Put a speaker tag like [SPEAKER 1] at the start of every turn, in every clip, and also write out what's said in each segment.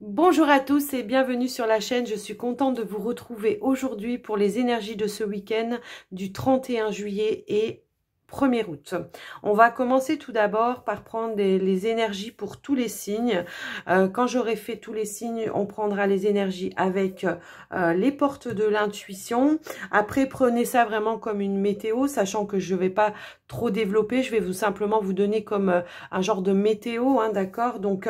[SPEAKER 1] Bonjour à tous et bienvenue sur la chaîne. Je suis contente de vous retrouver aujourd'hui pour les énergies de ce week-end du 31 juillet et 1er août. On va commencer tout d'abord par prendre les énergies pour tous les signes. Quand j'aurai fait tous les signes, on prendra les énergies avec les portes de l'intuition. Après, prenez ça vraiment comme une météo, sachant que je ne vais pas trop développer. Je vais simplement vous donner comme un genre de météo, hein, d'accord? Donc,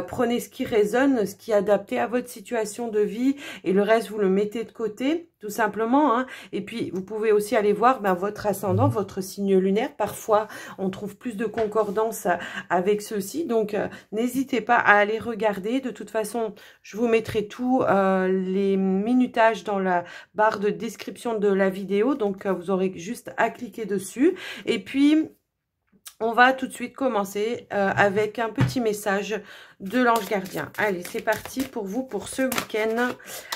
[SPEAKER 1] prenez ce qui résonne, ce qui est adapté à votre situation de vie et le reste, vous le mettez de côté, tout simplement, hein. Et puis, vous pouvez aussi aller voir votre ascendant, votre signe lunaire. Parfois, on trouve plus de concordance avec ceux-ci. Donc, n'hésitez pas à aller regarder. De toute façon, je vous mettrai tous les minutages dans la barre de description de la vidéo. Donc, vous aurez juste à cliquer dessus. Et puis, on va tout de suite commencer avec un petit message de l'ange gardien. Allez, c'est parti pour vous pour ce week-end.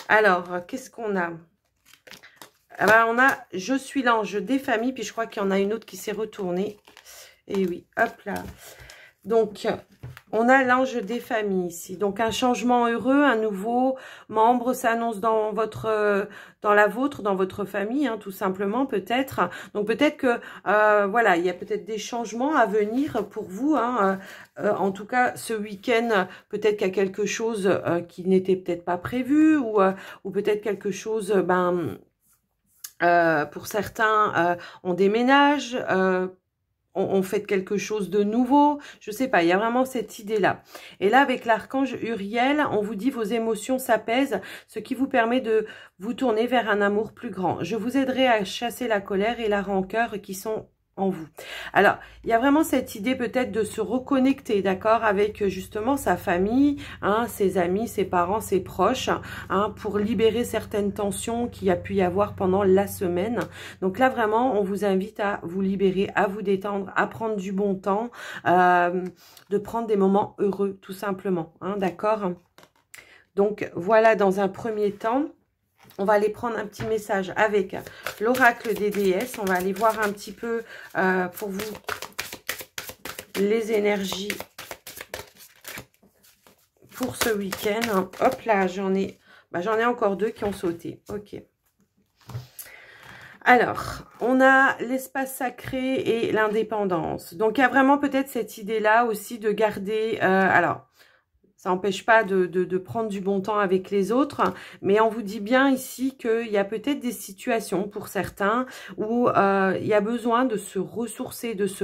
[SPEAKER 1] Alors, qu'est-ce qu'on a? Alors, on a « Je suis l'ange des familles », puis je crois qu'il y en a une autre qui s'est retournée. Et oui, hop là. Donc, on a l'ange des familles ici. Donc, un changement heureux, un nouveau membre s'annonce dans la vôtre, dans votre famille, hein, tout simplement, peut-être. Donc, peut-être que, voilà, il y a peut-être des changements à venir pour vous. Hein, en tout cas, ce week-end, peut-être qu'il y a quelque chose qui n'était peut-être pas prévu ou peut-être quelque chose, pour certains, on déménage, on fait quelque chose de nouveau, je sais pas, il y a vraiment cette idée-là. Et là, avec l'archange Uriel, on vous dit vos émotions s'apaisent, ce qui vous permet de vous tourner vers un amour plus grand. Je vous aiderai à chasser la colère et la rancœur qui sont en vous. Alors, il y a vraiment cette idée peut-être de se reconnecter, d'accord, avec justement sa famille, hein, ses amis, ses parents, ses proches, hein, pour libérer certaines tensions qu'il y a pu y avoir pendant la semaine. Donc là, vraiment, on vous invite à vous libérer, à vous détendre, à prendre du bon temps, de prendre des moments heureux, tout simplement, hein, d'accord. Donc, voilà, dans un premier temps, on va aller prendre un petit message avec l'oracle des déesses. On va aller voir un petit peu pour vous les énergies pour ce week-end. Hop là, j'en ai encore deux qui ont sauté. Ok. Alors, on a l'espace sacré et l'indépendance. Donc, il y a vraiment peut-être cette idée-là aussi de garder... alors, ça n'empêche pas de prendre du bon temps avec les autres, mais on vous dit bien ici qu'il y a peut-être des situations pour certains où il y a besoin de se ressourcer, de se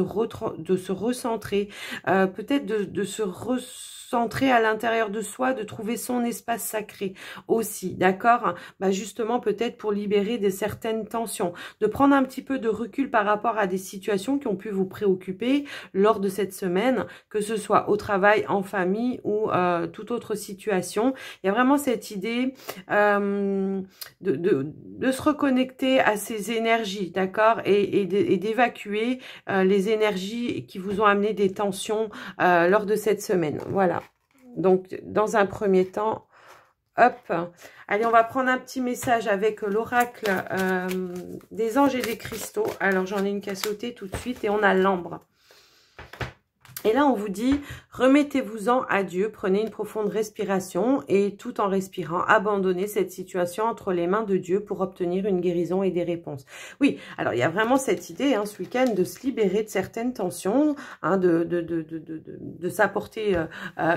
[SPEAKER 1] recentrer, peut-être de se recentrer à l'intérieur de soi, de trouver son espace sacré aussi, d'accord? Justement, peut-être pour libérer certaines tensions, de prendre un petit peu de recul par rapport à des situations qui ont pu vous préoccuper lors de cette semaine, que ce soit au travail, en famille ou toute autre situation. Il y a vraiment cette idée de se reconnecter à ces énergies, d'accord, et d'évacuer les énergies qui vous ont amené des tensions lors de cette semaine. Voilà. Donc, dans un premier temps, hop. Allez, on va prendre un petit message avec l'oracle des anges et des cristaux. Alors, j'en ai une qui a sauté tout de suite et on a l'ambre. Et là, on vous dit, remettez-vous-en à Dieu, prenez une profonde respiration et tout en respirant, abandonnez cette situation entre les mains de Dieu pour obtenir une guérison et des réponses. Oui, alors il y a vraiment cette idée, hein, ce week-end, de se libérer de certaines tensions, hein, de s'apporter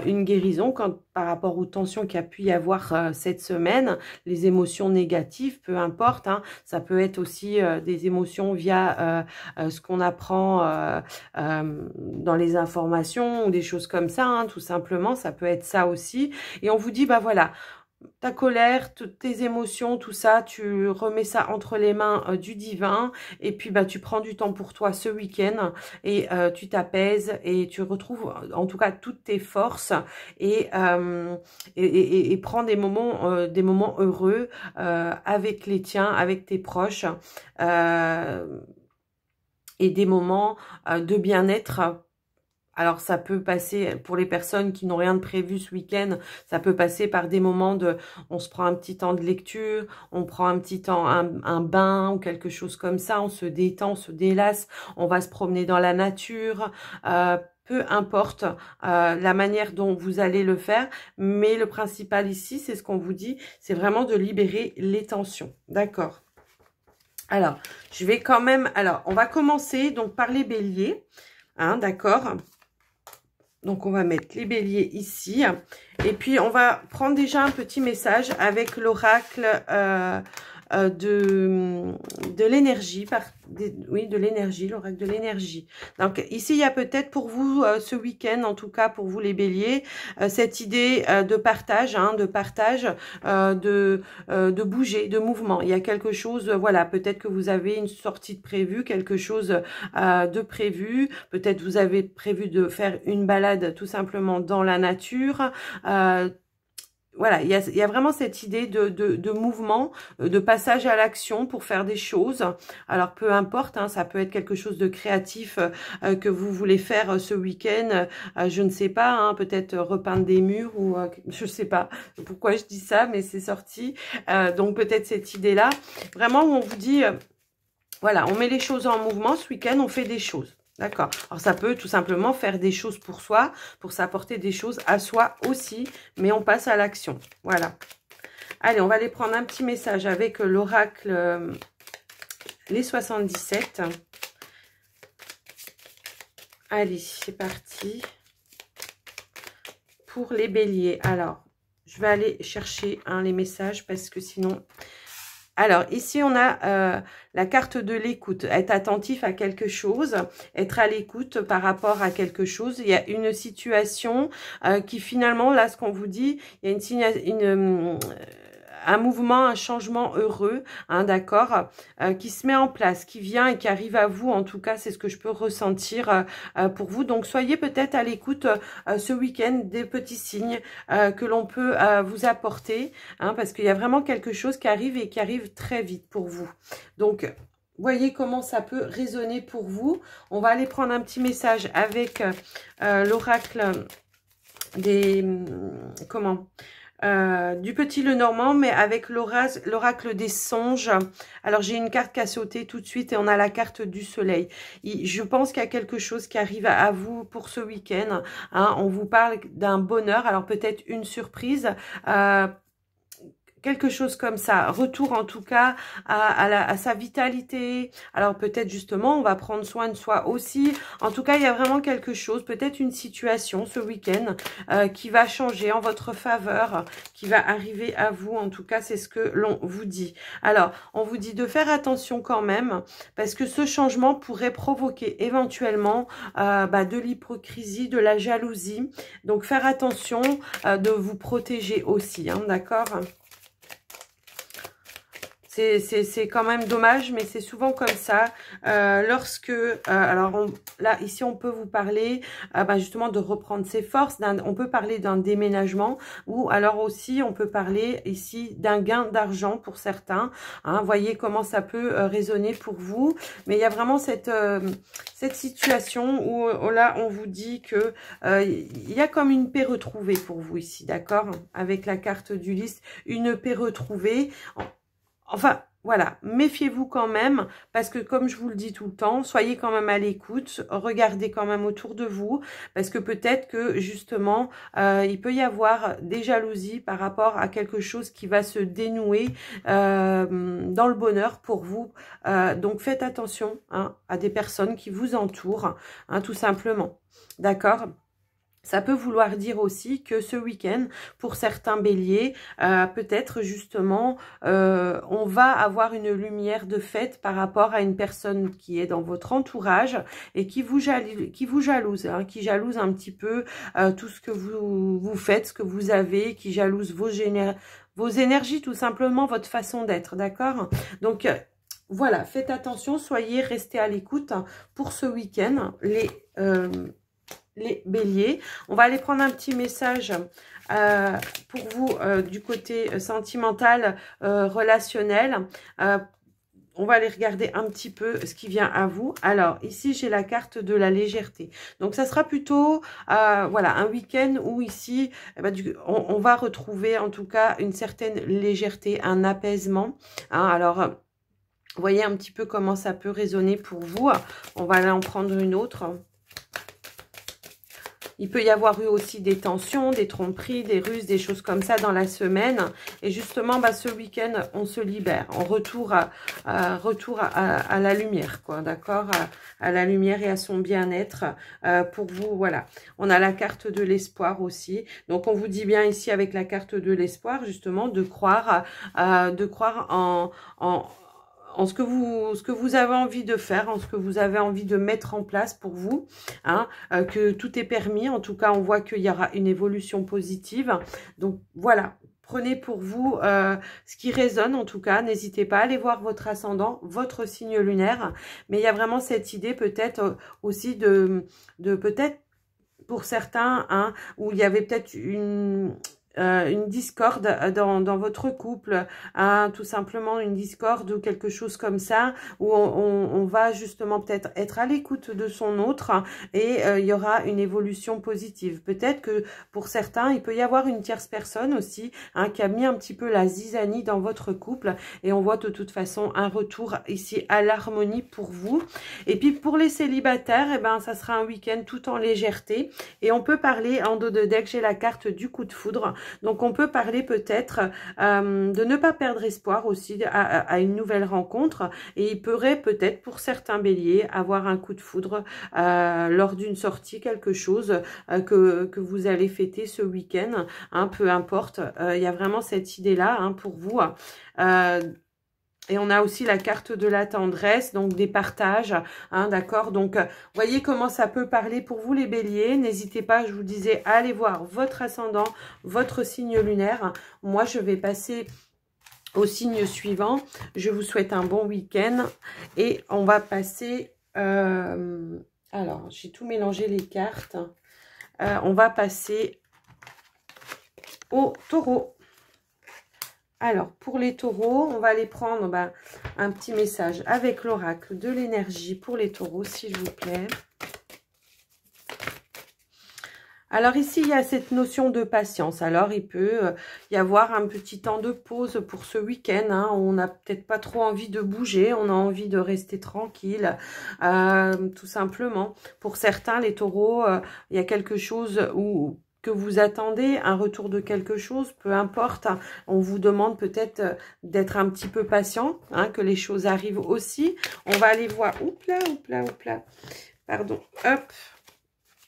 [SPEAKER 1] une guérison par rapport aux tensions qu'il y a pu y avoir cette semaine, les émotions négatives, peu importe, hein, ça peut être aussi des émotions via ce qu'on apprend dans les informations ou des choses comme ça, hein, tout simplement, ça peut être ça aussi. Et on vous dit, voilà, ta colère, toutes tes émotions, tout ça, tu remets ça entre les mains du divin et puis tu prends du temps pour toi ce week-end et tu t'apaises et tu retrouves en tout cas toutes tes forces et prends des moments heureux avec les tiens, avec tes proches et des moments de bien-être. Alors, ça peut passer, pour les personnes qui n'ont rien de prévu ce week-end, ça peut passer par des moments on se prend un petit temps de lecture, on prend un petit temps, un bain ou quelque chose comme ça, on se détend, on se délasse, on va se promener dans la nature, peu importe la manière dont vous allez le faire, mais le principal ici, c'est ce qu'on vous dit, c'est vraiment de libérer les tensions, d'accord? Alors, je vais quand même, alors, on va commencer donc par les béliers, hein, d'accord? Donc, on va mettre les béliers ici. Et puis, on va prendre déjà un petit message avec l'oracle de l'énergie. Oui, de l'énergie, l'oracle de l'énergie. Donc, ici, il y a peut-être pour vous, ce week-end, en tout cas pour vous les béliers, cette idée de partage, hein, de bouger, de mouvement. Il y a quelque chose, voilà, peut-être que vous avez une sortie de prévu, quelque chose de prévu. Peut-être vous avez prévu de faire une balade tout simplement dans la nature. Voilà, il y a vraiment cette idée de mouvement, de passage à l'action pour faire des choses. Alors, peu importe, hein, ça peut être quelque chose de créatif que vous voulez faire ce week-end. Je ne sais pas, hein, peut-être repeindre des murs ou je ne sais pas pourquoi je dis ça, mais c'est sorti. Donc, peut-être cette idée-là. Vraiment, où on vous dit, voilà, on met les choses en mouvement. Ce week-end, on fait des choses. D'accord. Alors, ça peut tout simplement faire des choses pour soi, pour s'apporter des choses à soi aussi, mais on passe à l'action. Voilà. Allez, on va aller prendre un petit message avec l'oracle les 77. Allez, c'est parti. Pour les béliers. Alors, je vais aller chercher les messages parce que sinon... Alors, ici, on a la carte de l'écoute. Être attentif à quelque chose, être à l'écoute par rapport à quelque chose. Il y a une situation qui, finalement, là, ce qu'on vous dit, il y a un mouvement, un changement heureux, hein, d'accord, qui se met en place, qui vient et qui arrive à vous. En tout cas, c'est ce que je peux ressentir pour vous. Donc, soyez peut-être à l'écoute ce week-end des petits signes que l'on peut vous apporter, hein, parce qu'il y a vraiment quelque chose qui arrive et qui arrive très vite pour vous. Donc, voyez comment ça peut résonner pour vous. On va aller prendre un petit message avec l'oracle des... du petit Lenormand, mais avec l'oracle des songes. Alors, j'ai une carte qui a sauté tout de suite et on a la carte du soleil. Je pense qu'il y a quelque chose qui arrive à vous pour ce week-end. Hein. On vous parle d'un bonheur, alors peut-être une surprise, quelque chose comme ça, retour en tout cas à sa vitalité. Alors peut-être justement on va prendre soin de soi aussi. En tout cas il y a vraiment quelque chose, peut-être une situation ce week-end qui va changer en votre faveur, qui va arriver à vous. En tout cas c'est ce que l'on vous dit. Alors on vous dit de faire attention quand même parce que ce changement pourrait provoquer éventuellement de l'hypocrisie, de la jalousie. Donc faire attention de vous protéger aussi, hein, d'accord ? C'est quand même dommage, mais c'est souvent comme ça. Lorsque, alors là, ici, on peut vous parler justement de reprendre ses forces. On peut parler d'un déménagement ou alors aussi, on peut parler ici d'un gain d'argent pour certains. Hein, voyez comment ça peut résonner pour vous. Mais il y a vraiment cette situation où là, on vous dit que il y a comme une paix retrouvée pour vous ici, d'accord? Avec la carte d'Ulysse, une paix retrouvée. Enfin, voilà, méfiez-vous quand même, parce que comme je vous le dis tout le temps, soyez quand même à l'écoute, regardez quand même autour de vous, parce que peut-être que justement, il peut y avoir des jalousies par rapport à quelque chose qui va se dénouer dans le bonheur pour vous. Donc faites attention à des personnes qui vous entourent, tout simplement. D'accord ? Ça peut vouloir dire aussi que ce week-end, pour certains béliers, peut-être justement, on va avoir une lumière de fête par rapport à une personne qui est dans votre entourage et qui vous jalouse, hein, qui jalouse un petit peu tout ce que vous faites, ce que vous avez, qui jalouse vos énergies, tout simplement, votre façon d'être, d'accord ? Donc, voilà, faites attention, restez à l'écoute pour ce week-end, les béliers. On va aller prendre un petit message pour vous du côté sentimental, relationnel. On va aller regarder un petit peu ce qui vient à vous. Alors, ici, j'ai la carte de la légèreté. Donc, ça sera plutôt voilà, un week-end où ici, on va retrouver en tout cas une certaine légèreté, un apaisement. Hein, alors, voyez un petit peu comment ça peut résonner pour vous. On va aller en prendre une autre. Il peut y avoir eu aussi des tensions, des tromperies, des ruses, des choses comme ça dans la semaine. Et justement, bah, ce week-end, on se libère. On retour à la lumière, quoi, d'accord, à la lumière et à son bien-être pour vous, voilà. On a la carte de l'espoir aussi. Donc, on vous dit bien ici avec la carte de l'espoir, justement, de croire en ce que vous avez envie de faire, en ce que vous avez envie de mettre en place pour vous, hein, que tout est permis. En tout cas, on voit qu'il y aura une évolution positive. Donc, voilà. Prenez pour vous ce qui résonne, en tout cas. N'hésitez pas à aller voir votre ascendant, votre signe lunaire. Mais il y a vraiment cette idée peut-être aussi de peut-être pour certains, hein, où il y avait peut-être une discorde dans votre couple, hein, tout simplement une discorde ou quelque chose comme ça, où on va justement peut-être être à l'écoute de son autre et il y aura une évolution positive. Peut-être que pour certains, il peut y avoir une tierce personne aussi, hein, qui a mis un petit peu la zizanie dans votre couple et on voit de toute façon un retour ici à l'harmonie pour vous. Et puis pour les célibataires, eh ben, ça sera un week-end tout en légèreté et on peut parler en dos de deck, j'ai la carte du coup de foudre. Donc, on peut parler peut-être de ne pas perdre espoir aussi à une nouvelle rencontre. Et il pourrait peut-être, pour certains béliers, avoir un coup de foudre lors d'une sortie, quelque chose que vous allez fêter ce week-end. Hein, peu importe, il y a vraiment cette idée-là, hein, pour vous. Et on a aussi la carte de la tendresse, donc des partages, hein, d'accord. Donc, voyez comment ça peut parler pour vous les béliers. N'hésitez pas, je vous disais, à aller voir votre ascendant, votre signe lunaire. Moi, je vais passer au signe suivant. Je vous souhaite un bon week-end. Et on va passer... alors, j'ai tout mélangé les cartes. On va passer au taureau. Alors, pour les taureaux, on va aller prendre un petit message avec l'oracle de l'énergie pour les taureaux, s'il vous plaît. Alors ici, il y a cette notion de patience. Alors, il peut y avoir un petit temps de pause pour ce week-end. Hein. On n'a peut-être pas trop envie de bouger, on a envie de rester tranquille, tout simplement. Pour certains, les taureaux, il y a quelque chose que vous attendez, un retour de quelque chose, peu importe, hein, on vous demande peut-être d'être un petit peu patient, hein, que les choses arrivent aussi. On va aller voir, pardon, hop,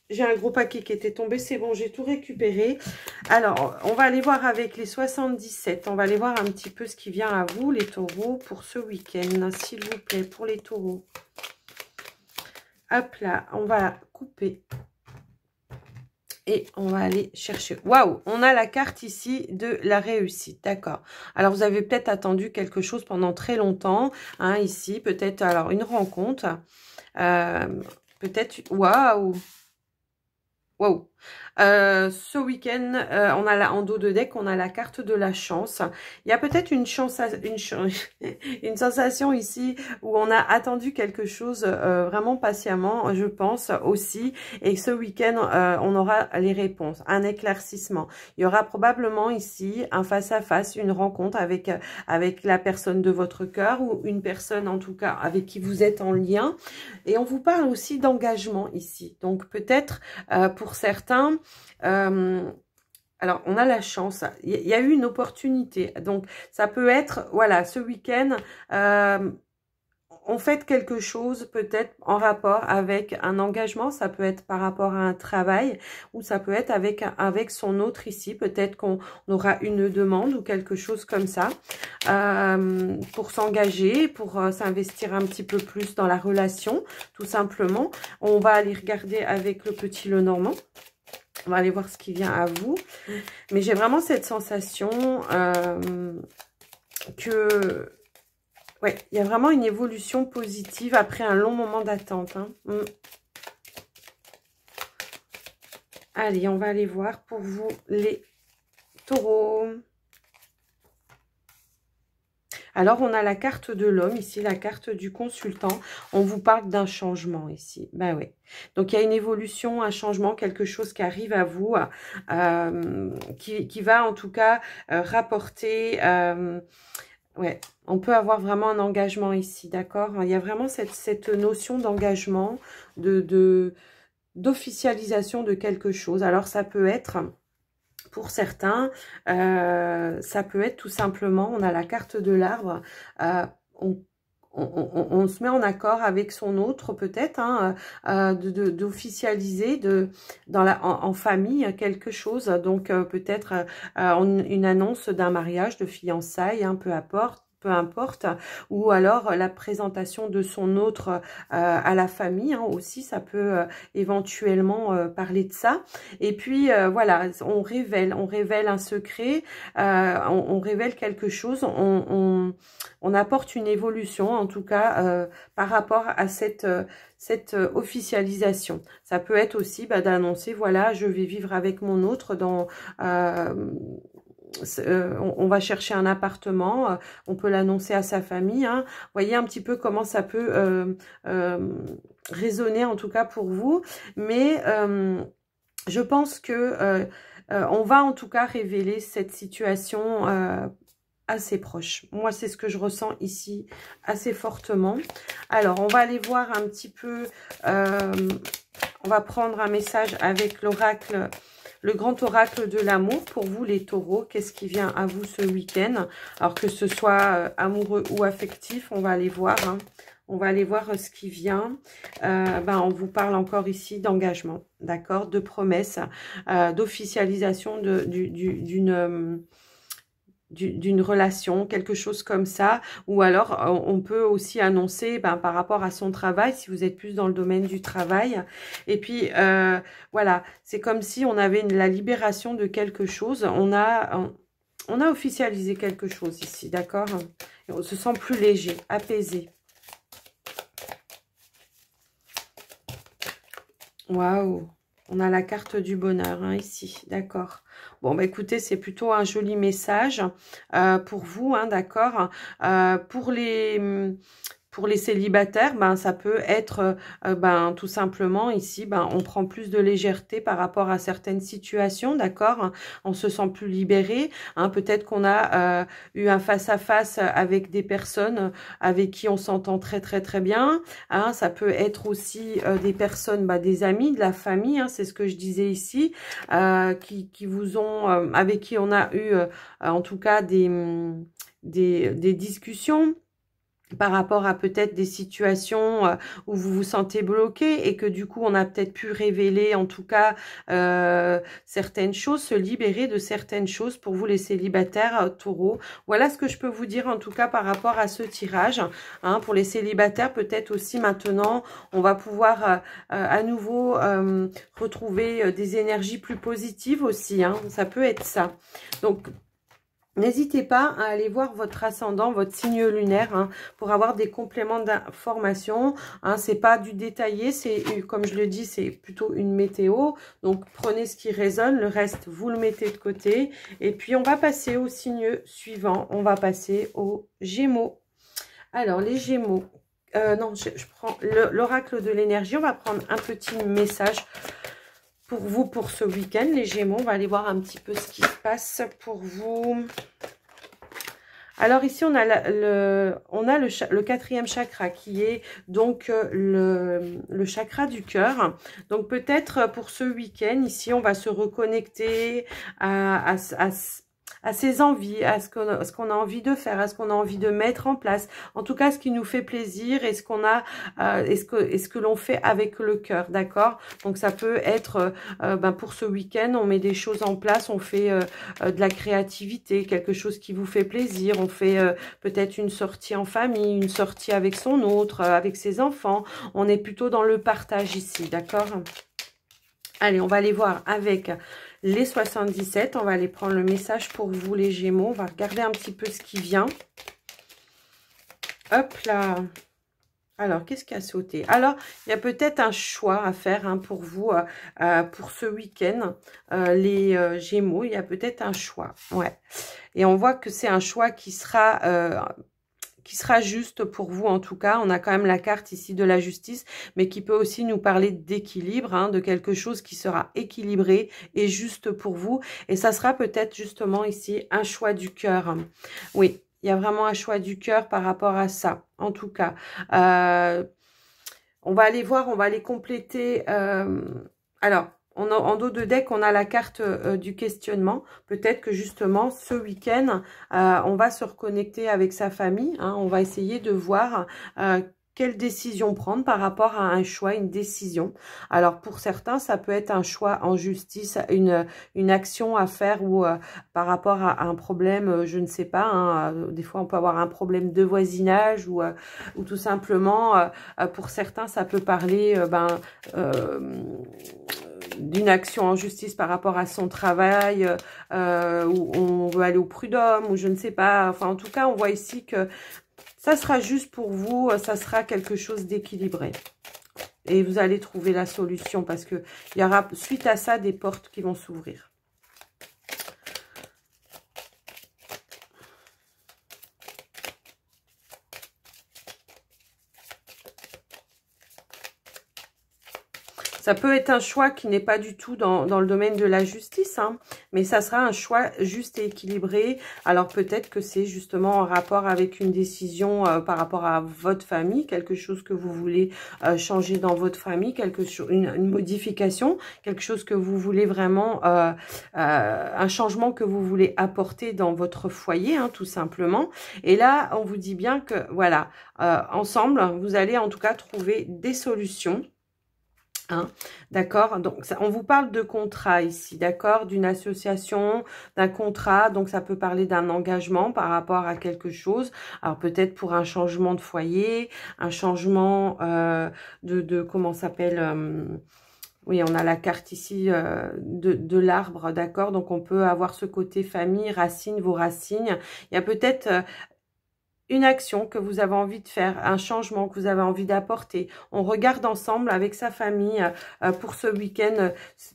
[SPEAKER 1] j'ai un gros paquet qui était tombé, c'est bon, j'ai tout récupéré. Alors, on va aller voir avec les 77, on va aller voir un petit peu ce qui vient à vous, les taureaux, pour ce week-end, s'il vous plaît, pour les taureaux. Hop là, on va couper. Et on va aller chercher. Waouh, on a la carte ici de la réussite. D'accord. Alors, vous avez peut-être attendu quelque chose pendant très longtemps. Hein, ici, peut-être, alors, une rencontre. Peut-être, waouh. Waouh. Ce week-end, on a en dos de deck, on a la carte de la chance. Il y a peut-être une sensation ici où on a attendu quelque chose vraiment patiemment, je pense aussi. Et ce week-end, on aura les réponses, un éclaircissement. Il y aura probablement ici un face-à-face, une rencontre avec la personne de votre cœur ou une personne en tout cas avec qui vous êtes en lien. Et on vous parle aussi d'engagement ici. Donc peut-être pour certains, alors on a la chance, il y a eu une opportunité, donc ça peut être, voilà, ce week-end, on fait quelque chose peut-être en rapport avec un engagement, ça peut être par rapport à un travail ou ça peut être avec son autre ici, peut-être qu'on aura une demande ou quelque chose comme ça pour s'engager, pour s'investir un petit peu plus dans la relation, tout simplement. On va aller regarder avec le petit Lenormand. On va aller voir ce qui vient à vous. Mais j'ai vraiment cette sensation que... ouais, il y a vraiment une évolution positive après un long moment d'attente. Hein. Allez, on va aller voir pour vous les taureaux. Alors, on a la carte de l'homme, ici, la carte du consultant. On vous parle d'un changement ici. Ben oui. Donc, il y a une évolution, un changement, quelque chose qui arrive à vous, qui va en tout cas rapporter... ouais, on peut avoir vraiment un engagement ici, d'accord? Il y a vraiment cette notion d'engagement, de d'officialisation de quelque chose. Alors ça peut être, pour certains, ça peut être tout simplement, on a la carte de l'arbre, on se met en accord avec son autre peut-être, hein, d'officialiser en famille quelque chose. Donc peut-être une annonce d'un mariage, de fiançailles, hein, peu importe, ou alors la présentation de son autre à la famille, hein, aussi, ça peut éventuellement parler de ça. Et puis voilà, on révèle un secret, on révèle quelque chose, on apporte une évolution, en tout cas, par rapport à cette officialisation. Ça peut être aussi d'annoncer, voilà, je vais vivre avec mon autre dans... on va chercher un appartement, on peut l'annoncer à sa famille. Hein. Voyez un petit peu comment ça peut résonner, en tout cas pour vous. Mais je pense que on va en tout cas révéler cette situation assez proche. Moi, c'est ce que je ressens ici assez fortement. Alors, on va aller voir un petit peu... on va prendre un message avec l'oracle... Le grand oracle de l'amour pour vous les taureaux, qu'est-ce qui vient à vous ce week-end? Alors que ce soit amoureux ou affectif, on va aller voir. Hein. On va aller voir ce qui vient. On vous parle encore ici d'engagement, d'accord? De promesses, d'officialisation d'une relation, quelque chose comme ça, ou alors on peut aussi annoncer par rapport à son travail, si vous êtes plus dans le domaine du travail, et puis voilà, c'est comme si on avait la libération de quelque chose, on a officialisé quelque chose ici, d'accord? On se sent plus léger, apaisé. Waouh! On a la carte du bonheur, hein, ici, d'accord. Bon, écoutez, c'est plutôt un joli message pour vous, hein, d'accord. Pour les célibataires, ça peut être tout simplement ici, on prend plus de légèreté par rapport à certaines situations, d'accord. On se sent plus libéré. Hein, peut-être qu'on a eu un face-à-face avec des personnes avec qui on s'entend très très très bien. Hein, ça peut être aussi des personnes, des amis, de la famille. Hein, c'est ce que je disais ici, qui vous ont, avec qui on a eu en tout cas des discussions par rapport à peut-être des situations où vous vous sentez bloqué et que du coup on a peut-être pu révéler en tout cas certaines choses, se libérer de certaines choses pour vous les célibataires taureaux. Voilà ce que je peux vous dire en tout cas par rapport à ce tirage. Hein, pour les célibataires, peut-être aussi maintenant on va pouvoir à nouveau retrouver des énergies plus positives aussi. Hein, ça peut être ça. Donc n'hésitez pas à aller voir votre ascendant, votre signe lunaire, hein, pour avoir des compléments d'information. Hein, c'est pas du détaillé, c'est comme je le dis, c'est plutôt une météo. Donc prenez ce qui résonne, le reste vous le mettez de côté. Et puis on va passer au signe suivant. On va passer aux Gémeaux. Alors les Gémeaux. Non, je prends l'oracle de l'énergie. On va prendre un petit message pour vous pour ce week-end, les Gémeaux. On va aller voir un petit peu ce qui se passe pour vous. Alors ici, on a le quatrième chakra qui est donc le chakra du cœur. Donc peut-être pour ce week-end, ici, on va se reconnecter à ses envies, à ce qu'on a envie de faire, à ce qu'on a envie de mettre en place. En tout cas, ce qui nous fait plaisir et ce qu'on a, ce que l'on fait avec le cœur, d'accord? Donc ça peut être, pour ce week-end, on met des choses en place, on fait de la créativité, quelque chose qui vous fait plaisir, on fait peut-être une sortie en famille, une sortie avec son autre, avec ses enfants. On est plutôt dans le partage ici, d'accord? Allez, on va aller voir avec les 77. On va aller prendre le message pour vous, les Gémeaux. On va regarder un petit peu ce qui vient. Hop là. Alors, qu'est-ce qui a sauté? Alors, il y a peut-être un choix à faire hein, pour vous, pour ce week-end. Les Gémeaux, il y a peut-être un choix. Ouais. Et on voit que c'est un choix qui sera juste pour vous en tout cas. On a quand même la carte ici de la justice, mais qui peut aussi nous parler d'équilibre, hein, de quelque chose qui sera équilibré et juste pour vous. Et ça sera peut-être justement ici un choix du cœur. Oui, il y a vraiment un choix du cœur par rapport à ça, en tout cas. On va aller voir, on va aller compléter. Alors, en dos de deck, on a la carte du questionnement. Peut-être que justement, ce week-end, on va se reconnecter avec sa famille. Hein, on va essayer de voir quelle décision prendre par rapport à un choix, une décision. Alors, pour certains, ça peut être un choix en justice, une action à faire ou par rapport à un problème, je ne sais pas. Hein, des fois, on peut avoir un problème de voisinage ou tout simplement, pour certains, ça peut parler d'une action en justice par rapport à son travail, où on veut aller au prud'homme, ou je ne sais pas. Enfin, en tout cas, on voit ici que ça sera juste pour vous, ça sera quelque chose d'équilibré. Et vous allez trouver la solution parce que il y aura, suite à ça, des portes qui vont s'ouvrir. Ça peut être un choix qui n'est pas du tout dans le domaine de la justice, hein, mais ça sera un choix juste et équilibré. Alors peut-être que c'est justement en rapport avec une décision par rapport à votre famille, quelque chose que vous voulez changer dans votre famille, quelque chose, une modification, quelque chose que vous voulez vraiment, un changement que vous voulez apporter dans votre foyer, hein, tout simplement. Et là, on vous dit bien que, voilà, ensemble, vous allez en tout cas trouver des solutions. Hein, d'accord, donc ça, on vous parle de contrat ici, d'accord, d'une association, d'un contrat, donc ça peut parler d'un engagement par rapport à quelque chose, alors peut-être pour un changement de foyer, un changement comment s'appelle, oui, on a la carte ici de l'arbre, d'accord, donc on peut avoir ce côté famille, racines, vos racines, il y a peut-être une action que vous avez envie de faire, un changement que vous avez envie d'apporter. On regarde ensemble avec sa famille pour ce week-end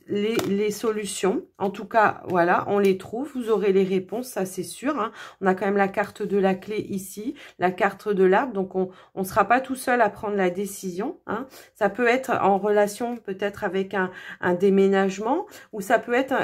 [SPEAKER 1] les solutions. En tout cas, voilà, on les trouve. Vous aurez les réponses, ça c'est sûr. Hein. On a quand même la carte de la clé ici, la carte de l'arbre. Donc, on ne sera pas tout seul à prendre la décision. Hein. Ça peut être en relation peut-être avec un déménagement ou ça peut être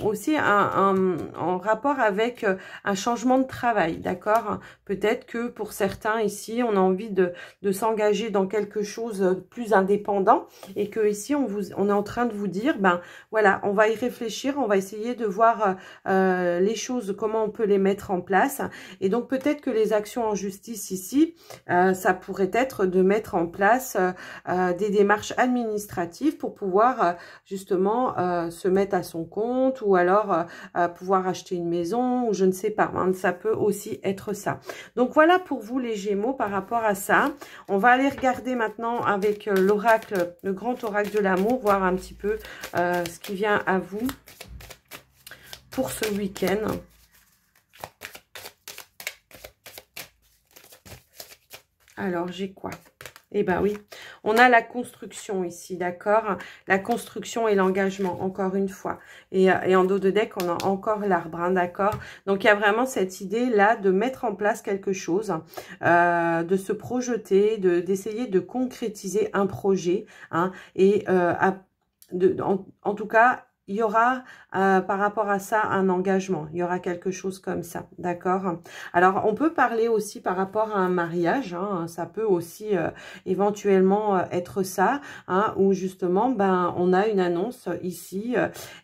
[SPEAKER 1] aussi en rapport avec un changement de travail, d'accord ? Peut-être que pour certains ici, on a envie de s'engager dans quelque chose de plus indépendant et que ici, on est en train de vous dire, ben voilà, on va y réfléchir, on va essayer de voir les choses, comment on peut les mettre en place. Et donc, peut-être que les actions en justice ici, ça pourrait être de mettre en place des démarches administratives pour pouvoir justement se mettre à son compte ou alors pouvoir acheter une maison ou je ne sais pas. Hein, ça peut aussi être ça. Donc voilà pour vous les Gémeaux par rapport à ça. On va aller regarder maintenant avec l'oracle, le grand oracle de l'amour, voir un petit peu ce qui vient à vous pour ce week-end. Alors j'ai quoi ? Eh ben oui, on a la construction ici, d'accord? La construction et l'engagement, encore une fois. Et en dos de deck, on a encore l'arbre, hein, d'accord? Donc, il y a vraiment cette idée-là de mettre en place quelque chose, de se projeter, d'essayer de concrétiser un projet, hein, et en tout cas, il y aura par rapport à ça un engagement, il y aura quelque chose comme ça, d'accord? Alors, on peut parler aussi par rapport à un mariage, hein, ça peut aussi éventuellement être ça, hein, où justement, ben, on a une annonce ici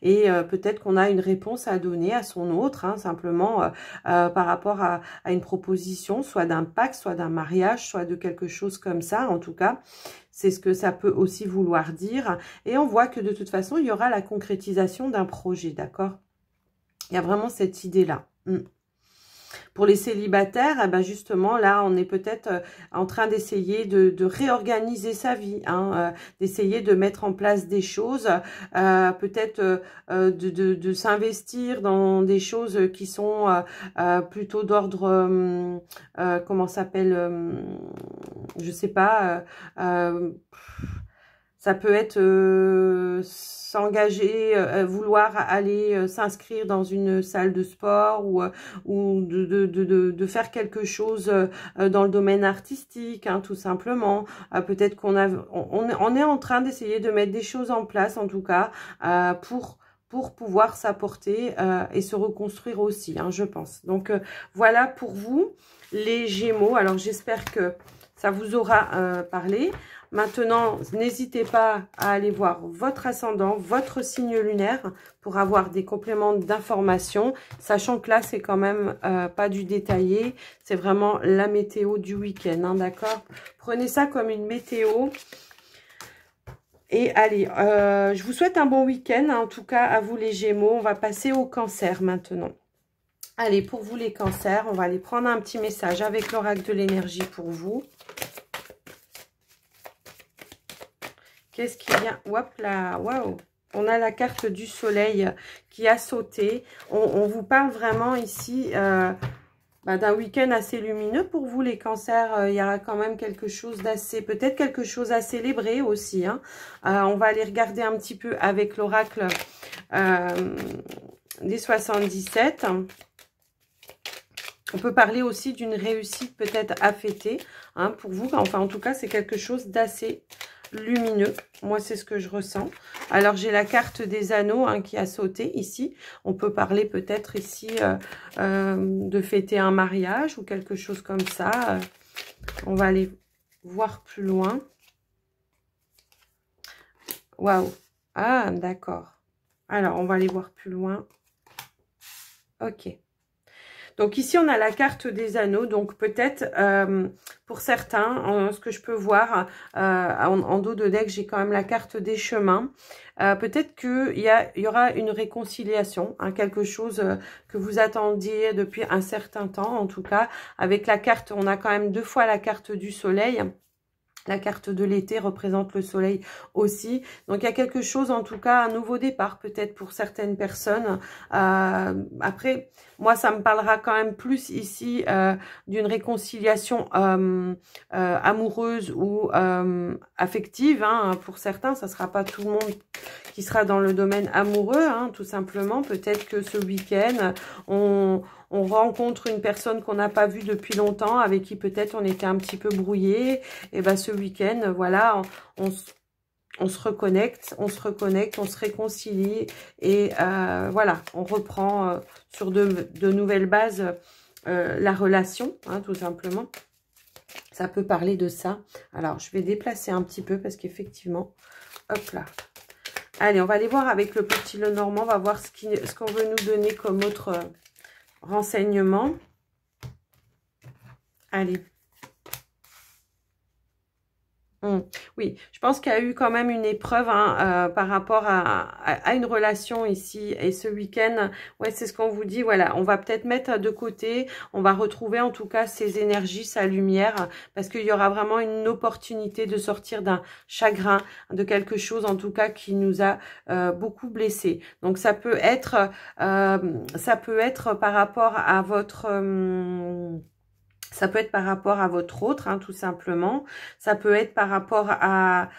[SPEAKER 1] et peut-être qu'on a une réponse à donner à son autre, hein, simplement par rapport à une proposition, soit d'un pacte, soit d'un mariage, soit de quelque chose comme ça, en tout cas. C'est ce que ça peut aussi vouloir dire. Et on voit que de toute façon, il y aura la concrétisation d'un projet, d'accord? Il y a vraiment cette idée-là. Pour les célibataires, eh ben justement, là, on est peut-être en train d'essayer de réorganiser sa vie, hein, d'essayer de mettre en place des choses, peut-être de s'investir dans des choses qui sont plutôt d'ordre, comment ça s'appelle, je sais pas, ça peut être s'engager, vouloir aller s'inscrire dans une salle de sport ou de faire quelque chose dans le domaine artistique, hein, tout simplement. Peut-être on est en train d'essayer de mettre des choses en place, en tout cas, pour pouvoir s'apporter et se reconstruire aussi, hein, je pense. Donc, voilà pour vous, les Gémeaux. Alors, j'espère que ça vous aura parlé. Maintenant, n'hésitez pas à aller voir votre ascendant, votre signe lunaire pour avoir des compléments d'informations, sachant que là, c'est quand même pas du détaillé, c'est vraiment la météo du week-end, hein, d'accord? Prenez ça comme une météo. Et allez, je vous souhaite un bon week-end, hein, en tout cas à vous les Gémeaux. On va passer au Cancer maintenant. Allez, pour vous les Cancers, on va aller prendre un petit message avec l'oracle de l'énergie pour vous. Qu'est-ce qui vient? Hop là, waouh! On a la carte du soleil qui a sauté. On vous parle vraiment ici d'un week-end assez lumineux pour vous les Cancers. Il y aura quand même quelque chose d'assez, peut-être quelque chose à célébrer aussi, hein. On va aller regarder un petit peu avec l'oracle des 77. On peut parler aussi d'une réussite peut-être à fêter, hein, pour vous. Enfin, en tout cas, c'est quelque chose d'assez lumineux. Moi, c'est ce que je ressens. Alors, j'ai la carte des anneaux, hein, qui a sauté ici. On peut parler peut-être ici de fêter un mariage ou quelque chose comme ça. On va aller voir plus loin. Waouh! Ah, d'accord. Alors, on va aller voir plus loin. Ok. Donc ici, on a la carte des anneaux. Donc peut-être, pour certains, ce que je peux voir, en dos de deck, j'ai quand même la carte des chemins. Peut-être qu'il y aura une réconciliation, hein, quelque chose que vous attendiez depuis un certain temps. En tout cas, avec la carte, on a quand même 2 fois la carte du soleil. La carte de l'été représente le soleil aussi. Donc, il y a quelque chose, en tout cas, un nouveau départ peut-être pour certaines personnes. Après, moi, ça me parlera quand même plus ici d'une réconciliation amoureuse ou affective, hein. Pour certains, ça ne sera pas tout le monde qui sera dans le domaine amoureux, hein, tout simplement. Peut-être que ce week-end, on rencontre une personne qu'on n'a pas vue depuis longtemps, avec qui peut-être on était un petit peu brouillé. Et ben ce week-end, voilà, on se reconnecte, on se réconcilie. Et voilà, on reprend sur de nouvelles bases la relation, hein, tout simplement. Ça peut parler de ça. Alors, je vais déplacer un petit peu parce qu'effectivement, hop là. Allez, on va aller voir avec le petit Lenormand. On va voir ce qu'on veut nous donner comme autre renseignement. Allez. Oui, je pense qu'il y a eu quand même une épreuve, hein, par rapport à une relation ici. Et ce week-end, ouais, c'est ce qu'on vous dit. Voilà, on va peut-être mettre de côté. On va retrouver en tout cas ses énergies, sa lumière. Parce qu'il y aura vraiment une opportunité de sortir d'un chagrin, de quelque chose en tout cas qui nous a beaucoup blessés. Donc ça peut être par rapport à votre... ça peut être par rapport à votre autre, hein, tout simplement. Ça peut être par rapport à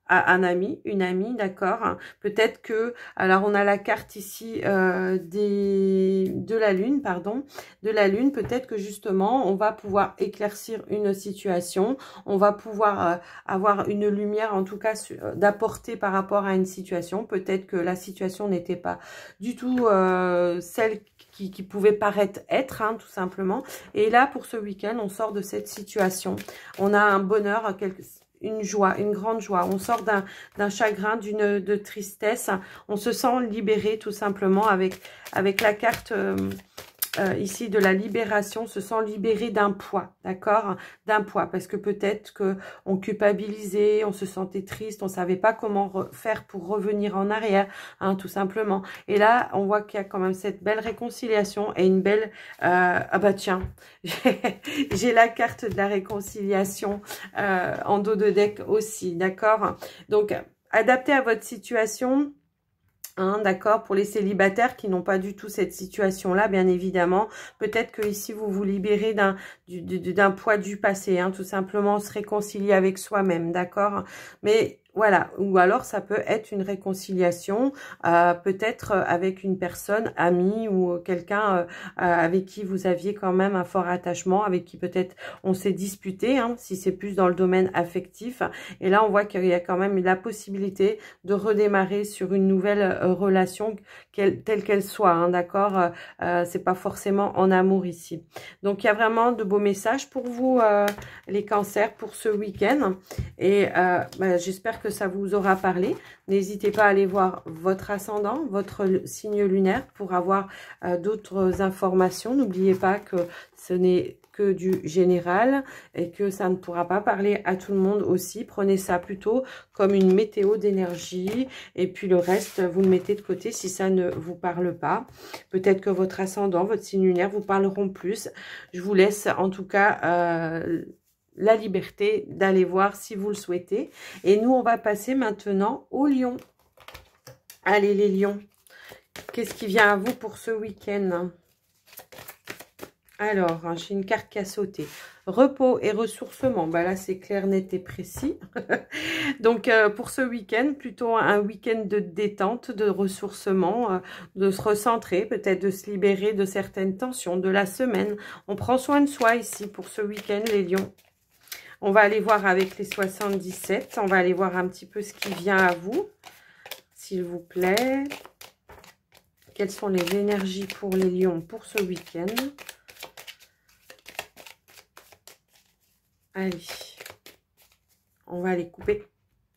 [SPEAKER 1] un ami, une amie, d'accord. Peut-être que, alors on a la carte ici de la lune, pardon, de la lune. Peut-être que justement, on va pouvoir éclaircir une situation. On va pouvoir avoir une lumière, en tout cas, d'apporter par rapport à une situation. Peut-être que la situation n'était pas du tout celle qui pouvait paraître être, hein, tout simplement. Et là, pour ce week-end, on sort de cette situation. On a un bonheur, une joie, une grande joie. On sort d'un chagrin, de tristesse. On se sent libéré, tout simplement, avec la carte... ici de la libération, se sent libéré d'un poids, d'accord, d'un poids, parce que peut-être que on culpabilisait, on se sentait triste, on savait pas comment faire pour revenir en arrière, hein, tout simplement. Et là, on voit qu'il y a quand même cette belle réconciliation et une belle... ah bah tiens, j'ai la carte de la réconciliation en dos de deck aussi, d'accord. Donc, adapté à votre situation... Hein, d'accord, pour les célibataires qui n'ont pas du tout cette situation-là, bien évidemment. Peut-être que ici vous vous libérez d'un poids du passé, hein, tout simplement se réconcilier avec soi-même, d'accord. Mais Voilà, ou alors ça peut être une réconciliation, peut-être avec une personne amie ou quelqu'un avec qui vous aviez quand même un fort attachement, avec qui peut-être on s'est disputé, hein, si c'est plus dans le domaine affectif. Et là, on voit qu'il y a quand même la possibilité de redémarrer sur une nouvelle relation, telle qu'elle soit, hein, d'accord. C'est pas forcément en amour ici. Donc, il y a vraiment de beaux messages pour vous, les cancers, pour ce week-end. Et j'espère que ça vous aura parlé. N'hésitez pas à aller voir votre ascendant, votre signe lunaire pour avoir d'autres informations. N'oubliez pas que ce n'est que du général et que ça ne pourra pas parler à tout le monde aussi. Prenez ça plutôt comme une météo d'énergie et puis le reste, vous le mettez de côté si ça ne vous parle pas. Peut-être que votre ascendant, votre signe lunaire vous parleront plus. Je vous laisse en tout cas la liberté d'aller voir si vous le souhaitez. Et nous, on va passer maintenant aux lions. Allez, les lions, qu'est-ce qui vient à vous pour ce week-end? Alors, j'ai une carte qui a sauté. Repos et ressourcement. Bah là, c'est clair, net et précis. Donc, pour ce week-end, plutôt un week-end de détente, de ressourcement, de se recentrer, peut-être de se libérer de certaines tensions de la semaine. On prend soin de soi ici pour ce week-end, les lions. On va aller voir avec les 77. On va aller voir un petit peu ce qui vient à vous, s'il vous plaît. Quelles sont les énergies pour les lions pour ce week-end? Allez, on va les couper.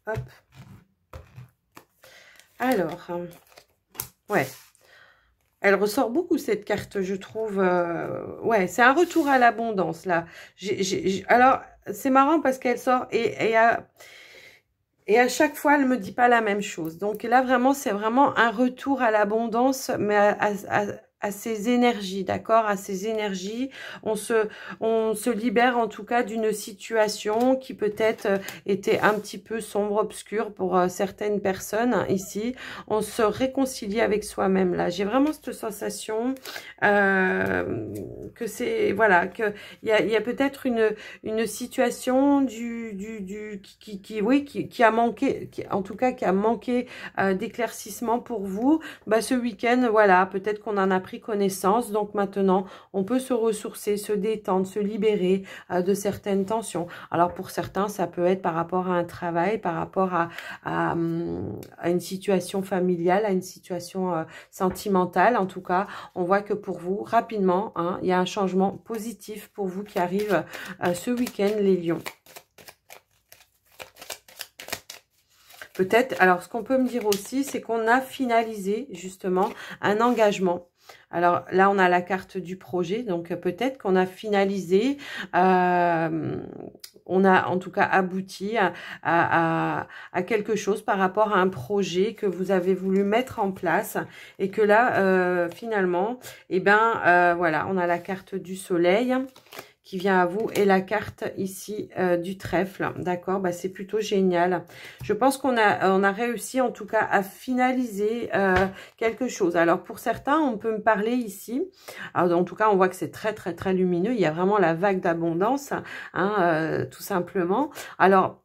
[SPEAKER 1] Hop. Alors, ouais. Elle ressort beaucoup, cette carte, je trouve. Ouais, c'est un retour à l'abondance, là. Alors, c'est marrant parce qu'elle sort et à chaque fois, elle me dit pas la même chose. Donc là, vraiment, c'est vraiment un retour à l'abondance, mais à ses énergies, d'accord? À ses énergies. On se libère en tout cas d'une situation qui peut-être était un petit peu sombre, obscure pour certaines personnes ici. On se réconcilie avec soi-même là. J'ai vraiment cette sensation que c'est, voilà, que il y a peut-être une situation qui a manqué, en tout cas qui a manqué d'éclaircissement pour vous. Bah, ce week-end, voilà, peut-être qu'on en a pris connaissance. Donc maintenant, on peut se ressourcer, se détendre, se libérer de certaines tensions. Alors pour certains, ça peut être par rapport à un travail, par rapport à une situation familiale, à une situation sentimentale. En tout cas, on voit que pour vous, rapidement, hein, il y a un changement positif pour vous qui arrive ce week-end, les lions. Peut-être, alors ce qu'on peut me dire aussi, c'est qu'on a finalisé justement un engagement. Alors là, on a la carte du projet, donc peut-être qu'on a finalisé, on a en tout cas abouti à quelque chose par rapport à un projet que vous avez voulu mettre en place et que là, finalement, eh ben, voilà, on a la carte du soleil qui vient à vous et la carte ici du trèfle, d'accord, bah, c'est plutôt génial. Je pense qu'on a réussi en tout cas à finaliser quelque chose. Alors pour certains, on peut me parler ici, alors, en tout cas on voit que c'est très très très lumineux, il y a vraiment la vague d'abondance, hein, tout simplement. Alors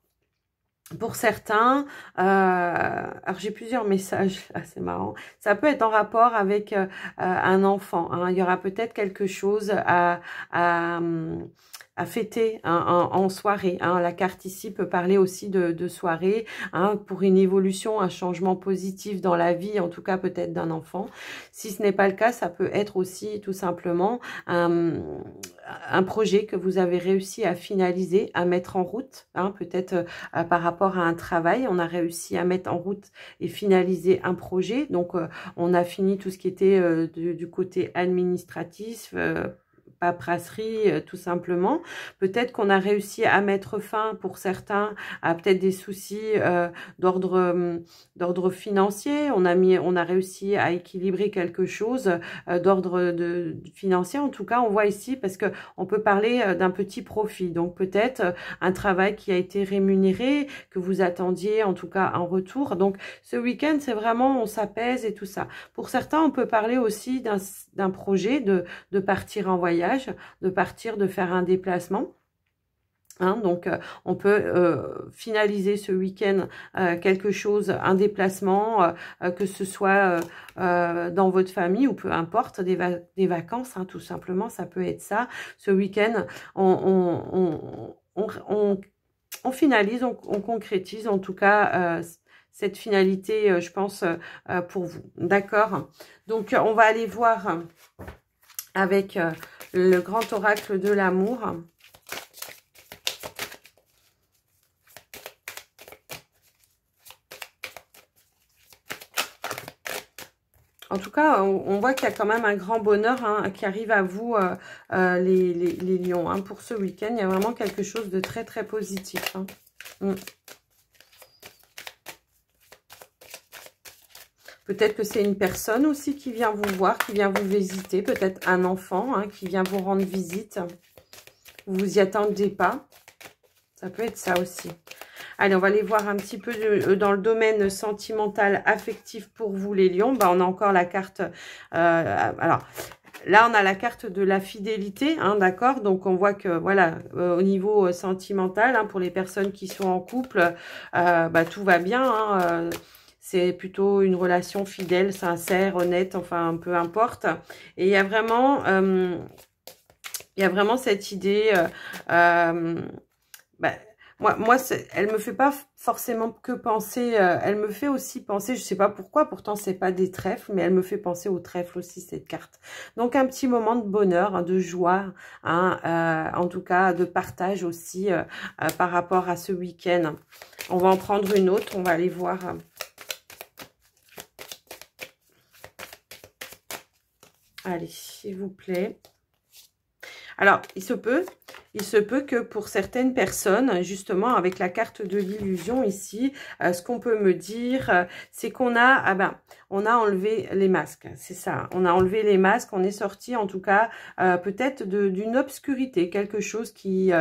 [SPEAKER 1] pour certains, alors j'ai plusieurs messages, c'est marrant, ça peut être en rapport avec un enfant, hein. Il y aura peut-être quelque chose à fêter, hein, en soirée, hein. La carte ici peut parler aussi de soirée, hein, pour une évolution, un changement positif dans la vie, en tout cas peut-être d'un enfant. Si ce n'est pas le cas, ça peut être aussi tout simplement un projet que vous avez réussi à finaliser, à mettre en route, hein, peut-être par rapport à un travail, on a réussi à mettre en route et finaliser un projet. Donc, on a fini tout ce qui était du côté administratif, paperasserie, tout simplement. Peut-être qu'on a réussi à mettre fin pour certains à peut-être des soucis d'ordre financier. On a réussi à équilibrer quelque chose d'ordre financier. En tout cas, on voit ici parce que on peut parler d'un petit profit. Donc peut-être un travail qui a été rémunéré, que vous attendiez en tout cas en retour. Donc ce week-end, c'est vraiment on s'apaise et tout ça. Pour certains, on peut parler aussi d'un projet de partir en voyage, de partir, de faire un déplacement. Hein, donc, on peut finaliser ce week-end quelque chose, un déplacement, que ce soit dans votre famille ou peu importe, des vacances, hein, tout simplement, ça peut être ça. Ce week-end, on finalise, on concrétise en tout cas cette finalité, je pense, pour vous. D'accord? Donc, on va aller voir avec le grand oracle de l'amour. En tout cas, on voit qu'il y a quand même un grand bonheur hein, qui arrive à vous, les lions. Hein. Pour ce week-end, il y a vraiment quelque chose de très, très positif. Hein. Peut-être que c'est une personne aussi qui vient vous voir, qui vient vous visiter. Peut-être un enfant hein, qui vient vous rendre visite. Vous vous y attendez pas. Ça peut être ça aussi. Allez, on va aller voir un petit peu dans le domaine sentimental, affectif pour vous, les lions. Bah, on a encore la carte... alors, là, on a la carte de la fidélité, hein, d'accord? Donc, on voit que, voilà, au niveau sentimental, hein, pour les personnes qui sont en couple, bah, tout va bien, hein, c'est plutôt une relation fidèle, sincère, honnête, enfin, peu importe. Et il y a vraiment cette idée... bah, moi elle me fait pas forcément que penser, elle me fait aussi penser, je sais pas pourquoi, pourtant c'est pas des trèfles, mais elle me fait penser au trèfle aussi, cette carte. Donc un petit moment de bonheur, hein, de joie, hein, en tout cas de partage aussi par rapport à ce week-end. On va en prendre une autre, on va aller voir. Allez, s'il vous plaît. Alors, il se peut que pour certaines personnes, justement, avec la carte de l'illusion ici, ce qu'on peut me dire, c'est qu'on a, on a enlevé les masques. C'est ça, on a enlevé les masques, on est sorti, en tout cas, peut-être d'une obscurité, quelque chose qui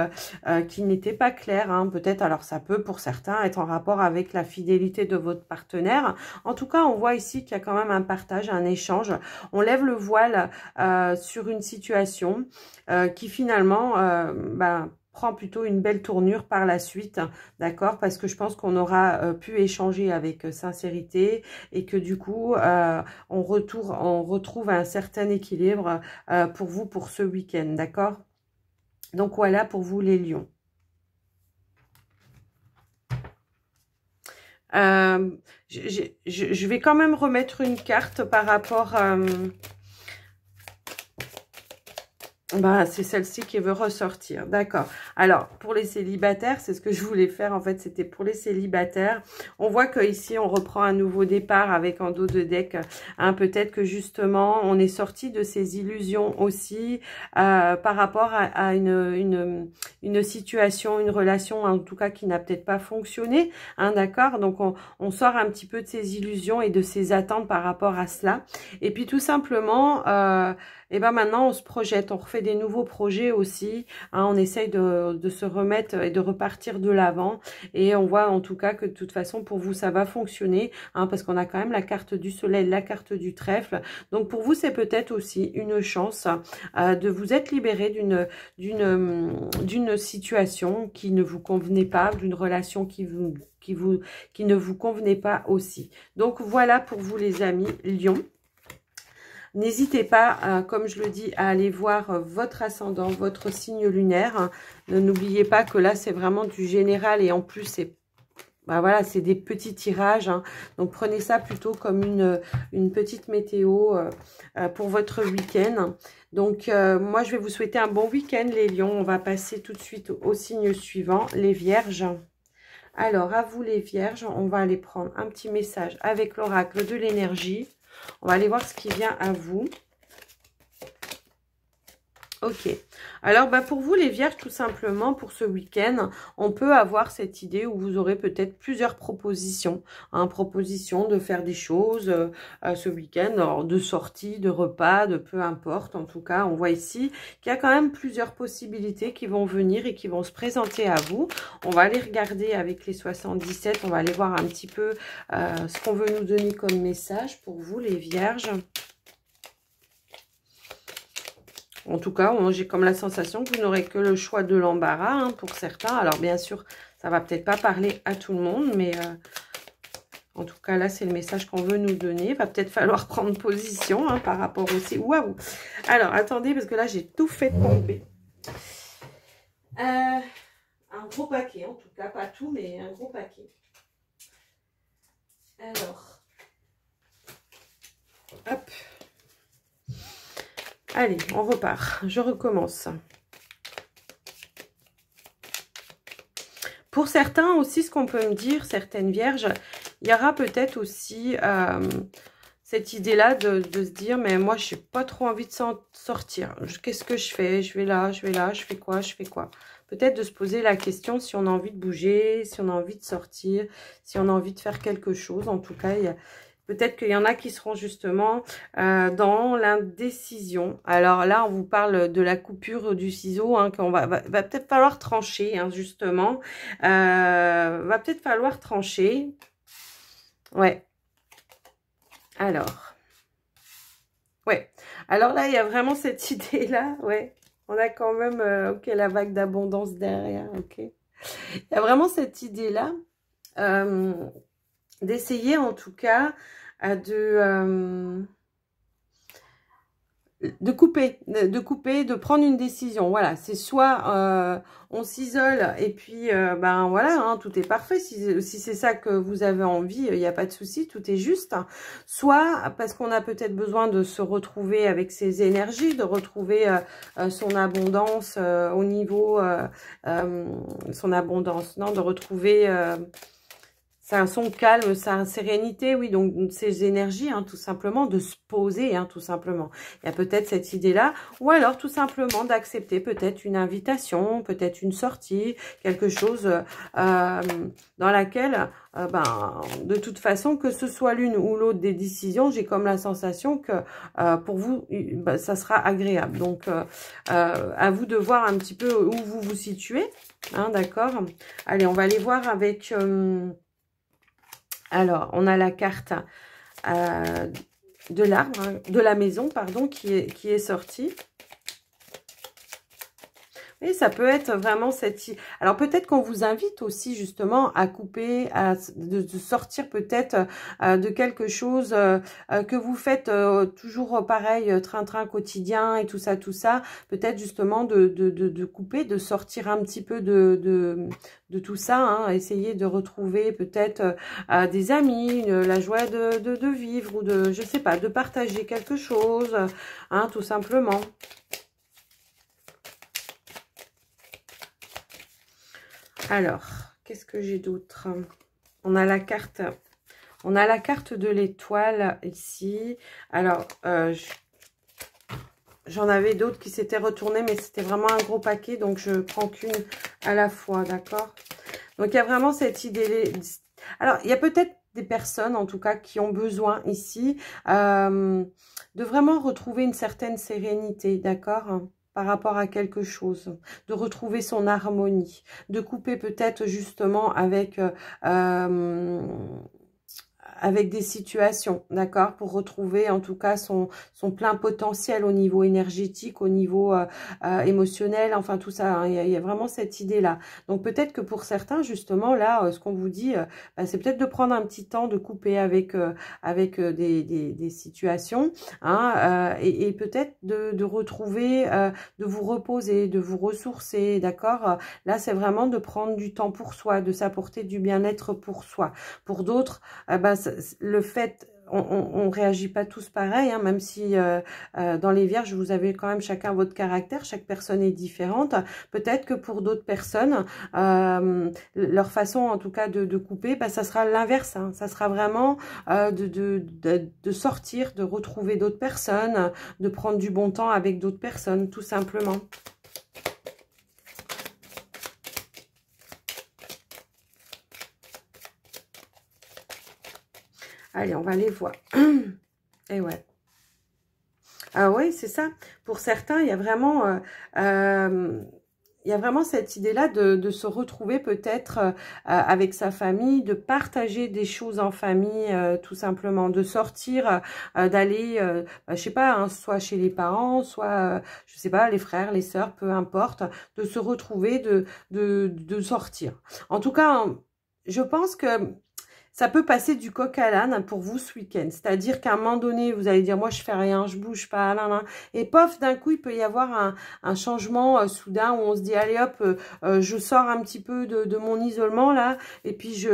[SPEAKER 1] n'était pas clair. Hein, peut-être, alors ça peut pour certains être en rapport avec la fidélité de votre partenaire. En tout cas, on voit ici qu'il y a quand même un partage, un échange. On lève le voile sur une situation qui finalement prend plutôt une belle tournure par la suite, d'accord? Parce que je pense qu'on aura pu échanger avec sincérité et que du coup, on retrouve un certain équilibre pour vous pour ce week-end, d'accord? Donc voilà pour vous les lions. Je vais quand même remettre une carte par rapport... c'est celle-ci qui veut ressortir. D'accord. Alors, pour les célibataires, c'est ce que je voulais faire. En fait, c'était pour les célibataires. On voit qu'ici, on reprend un nouveau départ avec en dos de deck. Hein, peut-être que justement, on est sorti de ces illusions aussi par rapport à une situation, une relation, en tout cas, qui n'a peut-être pas fonctionné. Hein, d'accord. Donc, on sort un petit peu de ces illusions et de ces attentes par rapport à cela. Et puis, tout simplement... et maintenant, on se projette, on refait des nouveaux projets aussi. Hein, on essaye de se remettre et de repartir de l'avant. Et on voit en tout cas que de toute façon, pour vous, ça va fonctionner. Hein, parce qu'on a quand même la carte du soleil, la carte du trèfle. Donc, pour vous, c'est peut-être aussi une chance de vous être libéré d'une situation qui ne vous convenait pas, d'une relation qui ne vous convenait pas aussi. Donc, voilà pour vous, les amis Lions. N'hésitez pas, comme je le dis, à aller voir votre ascendant, votre signe lunaire. N'oubliez pas que là, c'est vraiment du général et en plus, c'est voilà, c'est des petits tirages. Hein. Donc, prenez ça plutôt comme une petite météo pour votre week-end. Donc, moi, je vais vous souhaiter un bon week-end, les lions. On va passer tout de suite au signe suivant, les vierges. Alors, à vous, les vierges, on va aller prendre un petit message avec l'oracle de l'énergie. On va aller voir ce qui vient à vous. Ok. Alors, pour vous, les vierges, tout simplement, pour ce week-end, on peut avoir cette idée où vous aurez peut-être plusieurs propositions. Hein, propositions de faire des choses ce week-end, de sorties, de repas, de peu importe. En tout cas, on voit ici qu'il y a quand même plusieurs possibilités qui vont venir et qui vont se présenter à vous. On va aller regarder avec les 77. On va aller voir un petit peu ce qu'on veut nous donner comme message pour vous, les vierges. En tout cas, j'ai comme la sensation que vous n'aurez que le choix de l'embarras hein, pour certains. Alors, bien sûr, ça va peut-être pas parler à tout le monde, mais en tout cas, là, c'est le message qu'on veut nous donner. Il va peut-être falloir prendre position hein, par rapport aussi. Waouh! Alors, attendez, parce que là, j'ai tout fait tomber. Un gros paquet, en tout cas. Pas tout, mais un gros paquet. Alors, hop. Allez, on repart. Je recommence. Pour certains aussi, ce qu'on peut me dire, certaines vierges, il y aura peut-être aussi cette idée-là de se dire, mais moi, je n'ai pas trop envie de s'en sortir. Qu'est-ce que je fais? Je vais là, je vais là, je fais quoi? Je fais quoi? Peut-être de se poser la question si on a envie de bouger, si on a envie de sortir, si on a envie de faire quelque chose. En tout cas, peut-être qu'il y en a qui seront justement dans l'indécision. Alors là, on vous parle de la coupure du ciseau, hein, qu'on va peut-être falloir trancher, hein, justement. Va peut-être falloir trancher. Ouais. Alors. Ouais. Alors là, il y a vraiment cette idée-là. Ouais. On a quand même, ok, la vague d'abondance derrière. Ok. Il y a vraiment cette idée-là. D'essayer en tout cas de couper, de prendre une décision. Voilà, c'est soit on s'isole et puis ben voilà, hein, tout est parfait. Si c'est ça que vous avez envie, il n'y a pas de souci, tout est juste. Soit parce qu'on a peut-être besoin de se retrouver avec ses énergies, de retrouver son abondance au niveau, son abondance, non, de retrouver son calme, sa sérénité, oui, donc ses énergies, hein, tout simplement, de se poser, hein, tout simplement. Il y a peut-être cette idée-là, ou alors tout simplement d'accepter peut-être une invitation, peut-être une sortie, quelque chose dans laquelle, ben, de toute façon, que ce soit l'une ou l'autre des décisions, j'ai comme la sensation que pour vous, ben, ça sera agréable. Donc, à vous de voir un petit peu où vous vous situez, hein, d'accord? Allez, on va aller voir avec... alors, on a la carte de l'arbre, hein, de la maison, pardon, qui est sortie. Et ça peut être vraiment cette... Alors, peut-être qu'on vous invite aussi, justement, à couper, de sortir peut-être de quelque chose que vous faites toujours pareil, train-train quotidien et tout ça, tout ça. Peut-être, justement, de couper, de sortir un petit peu de tout ça. Hein. Essayer de retrouver peut-être des amis, la joie de vivre ou de, je sais pas, de partager quelque chose, hein, tout simplement. Alors, qu'est-ce que j'ai d'autre? On a la carte de l'étoile ici. Alors, j'en avais d'autres qui s'étaient retournés, mais c'était vraiment un gros paquet, donc je prends qu'une à la fois, d'accord? Donc, il y a vraiment cette idée. Alors, il y a peut-être des personnes, en tout cas, qui ont besoin ici de vraiment retrouver une certaine sérénité, d'accord? Par rapport à quelque chose, de retrouver son harmonie, de couper peut-être justement avec des situations, d'accord, pour retrouver en tout cas son plein potentiel au niveau énergétique, au niveau émotionnel, enfin tout ça, hein, il y a vraiment cette idée-là. Donc peut-être que pour certains, justement, là, ce qu'on vous dit, bah, c'est peut-être de prendre un petit temps, de couper avec des situations, hein, et peut-être de retrouver, de vous reposer, de vous ressourcer, d'accord. Là, c'est vraiment de prendre du temps pour soi, de s'apporter du bien-être pour soi. Pour d'autres, bah, le fait, on réagit pas tous pareil, hein, même si dans les vierges, vous avez quand même chacun votre caractère, chaque personne est différente. Peut-être que pour d'autres personnes, leur façon en tout cas de couper, bah, ça sera l'inverse, hein, ça sera vraiment de sortir, de retrouver d'autres personnes, de prendre du bon temps avec d'autres personnes, tout simplement. Allez, on va les voir. Et ouais. Ah ouais, c'est ça. Pour certains, il y a vraiment il y a vraiment cette idée-là de se retrouver peut-être avec sa famille, de partager des choses en famille, tout simplement, de sortir, d'aller, je sais pas, hein, soit chez les parents, soit, je sais pas, les frères, les sœurs, peu importe, de se retrouver, de sortir. En tout cas, je pense que ça peut passer du coq à l'âne pour vous ce week-end. C'est-à-dire qu'à un moment donné, vous allez dire, moi, je fais rien, je bouge pas, là, là. Et pof, d'un coup, il peut y avoir un changement soudain où on se dit, allez hop, je sors un petit peu de mon isolement, là, et puis je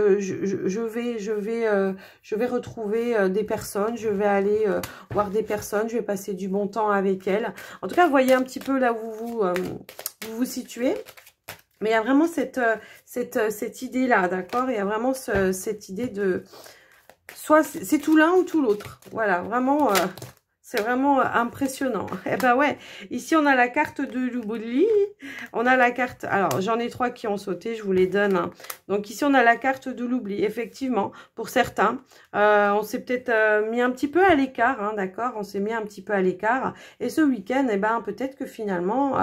[SPEAKER 1] vais retrouver des personnes, je vais aller voir des personnes, je vais passer du bon temps avec elles. En tout cas, vous voyez un petit peu là où vous situez. Mais il y a vraiment cette idée-là, d'accord? Il y a vraiment cette idée de... Soit c'est tout l'un ou tout l'autre. Voilà, vraiment, c'est vraiment impressionnant. Eh ben ouais, ici on a la carte de l'oubli. On a la carte... Alors, j'en ai 3 qui ont sauté, je vous les donne. Hein. Donc ici, on a la carte de l'oubli. Effectivement, pour certains, on s'est peut-être mis un petit peu à l'écart, hein, d'accord? On s'est mis un petit peu à l'écart. Et ce week-end, eh ben, peut-être que finalement,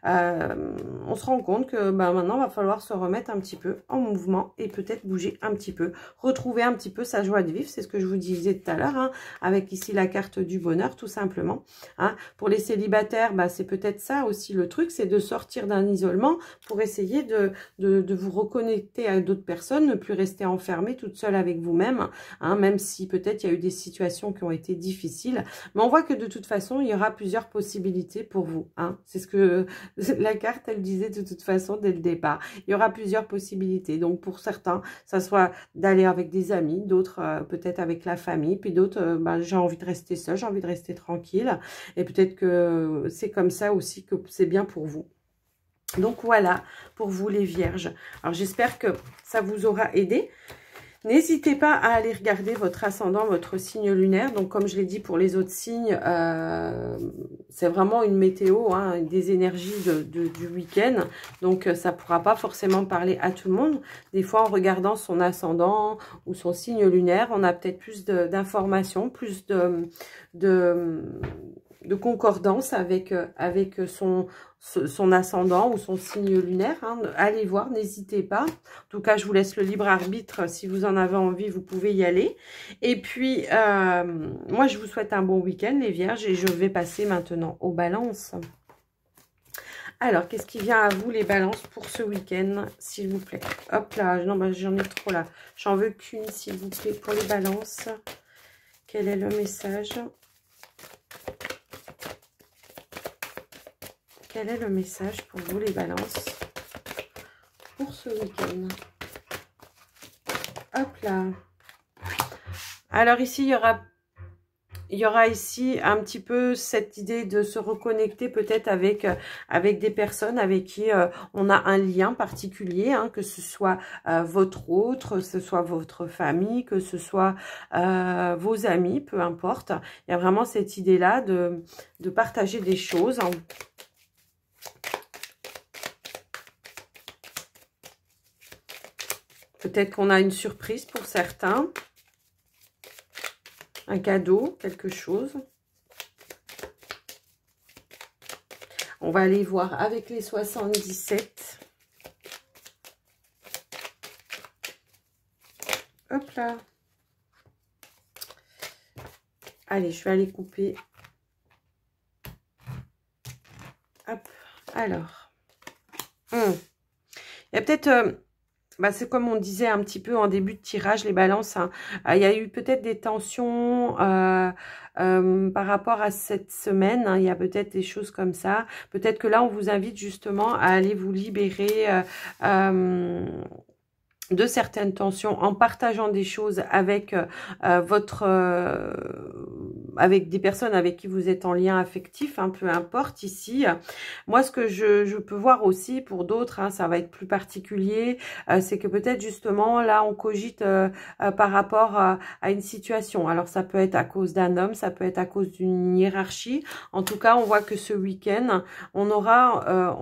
[SPEAKER 1] on se rend compte que maintenant, il va falloir se remettre un petit peu en mouvement et peut-être bouger un petit peu, retrouver un petit peu sa joie de vivre. C'est ce que je vous disais tout à l'heure, hein, avec ici la carte du bonheur, tout simplement. Hein. Pour les célibataires, c'est peut-être ça aussi le truc, c'est de sortir d'un isolement pour essayer de vous reconnecter à d'autres personnes, ne plus rester enfermé toute seule avec vous-même, hein, même si peut-être il y a eu des situations qui ont été difficiles. Mais on voit que de toute façon, il y aura plusieurs possibilités pour vous. Hein. C'est ce que la carte, elle disait de toute façon dès le départ. Il y aura plusieurs possibilités. Donc pour certains, ça soit d'aller avec des amis, d'autres peut-être avec la famille, puis d'autres, j'ai envie de rester seule, j'ai envie de rester tranquille. Et peut-être que c'est comme ça aussi que c'est bien pour vous. Donc voilà, pour vous les vierges. Alors j'espère que ça vous aura aidé. N'hésitez pas à aller regarder votre ascendant, votre signe lunaire. Donc comme je l'ai dit pour les autres signes, c'est vraiment une météo, hein, des énergies du week-end. Donc ça ne pourra pas forcément parler à tout le monde. Des fois en regardant son ascendant ou son signe lunaire, on a peut-être plus d'informations, plus de concordance avec son ascendant ou son signe lunaire. Hein. Allez voir, n'hésitez pas. En tout cas, je vous laisse le libre arbitre. Si vous en avez envie, vous pouvez y aller. Et puis, moi, je vous souhaite un bon week-end, les vierges. Et je vais passer maintenant aux balances. Alors, qu'est-ce qui vient à vous, les balances, pour ce week-end, s'il vous plaît? Hop là, non, j'en ai trop là. J'en veux qu'une, s'il vous plaît, pour les balances. Quel est le message ? Quel est le message pour vous, les balances, pour ce week-end? Hop là. Alors ici, il y aura ici un petit peu cette idée de se reconnecter peut-être avec des personnes avec qui on a un lien particulier, hein, que ce soit votre autre, que ce soit votre famille, que ce soit vos amis, peu importe. Il y a vraiment cette idée-là de partager des choses, hein. Peut-être qu'on a une surprise pour certains. Un cadeau, quelque chose. On va aller voir avec les 77. Hop là. Allez, je vais aller couper. Hop. Alors. Il y a peut-être... c'est comme on disait un petit peu en début de tirage, les balances, hein. Il y a eu peut-être des tensions par rapport à cette semaine, hein. Il y a peut-être des choses comme ça. Peut-être que là, on vous invite justement à aller vous libérer de certaines tensions en partageant des choses avec avec des personnes avec qui vous êtes en lien affectif, hein, peu importe ici. Moi, ce que je peux voir aussi pour d'autres, hein, ça va être plus particulier, c'est que peut-être justement là on cogite par rapport à une situation. Alors ça peut être à cause d'un homme, ça peut être à cause d'une hiérarchie. En tout cas, on voit que ce week-end, on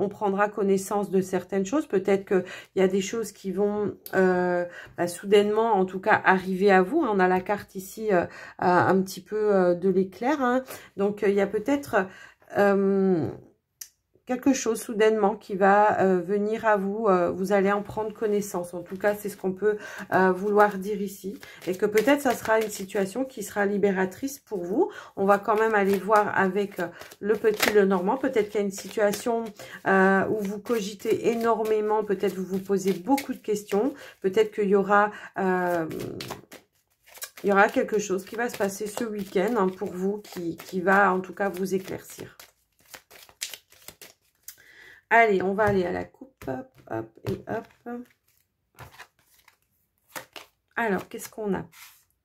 [SPEAKER 1] prendra connaissance de certaines choses. Peut-être qu'il y a des choses qui vont soudainement, en tout cas, arriver à vous. On a la carte ici un petit peu de l'éclair. Hein. Donc, il y a peut-être quelque chose soudainement qui va venir à vous. Vous allez en prendre connaissance. En tout cas, c'est ce qu'on peut vouloir dire ici. Et que peut-être ça sera une situation qui sera libératrice pour vous. On va quand même aller voir avec le petit Lenormand. Peut-être qu'il y a une situation où vous cogitez énormément. Peut-être vous vous posez beaucoup de questions. Peut-être qu'il y aura... il y aura quelque chose qui va se passer ce week-end hein, pour vous, qui va en tout cas vous éclaircir. Allez, on va aller à la coupe. Hop, hop et hop. Alors, qu'est-ce qu'on a?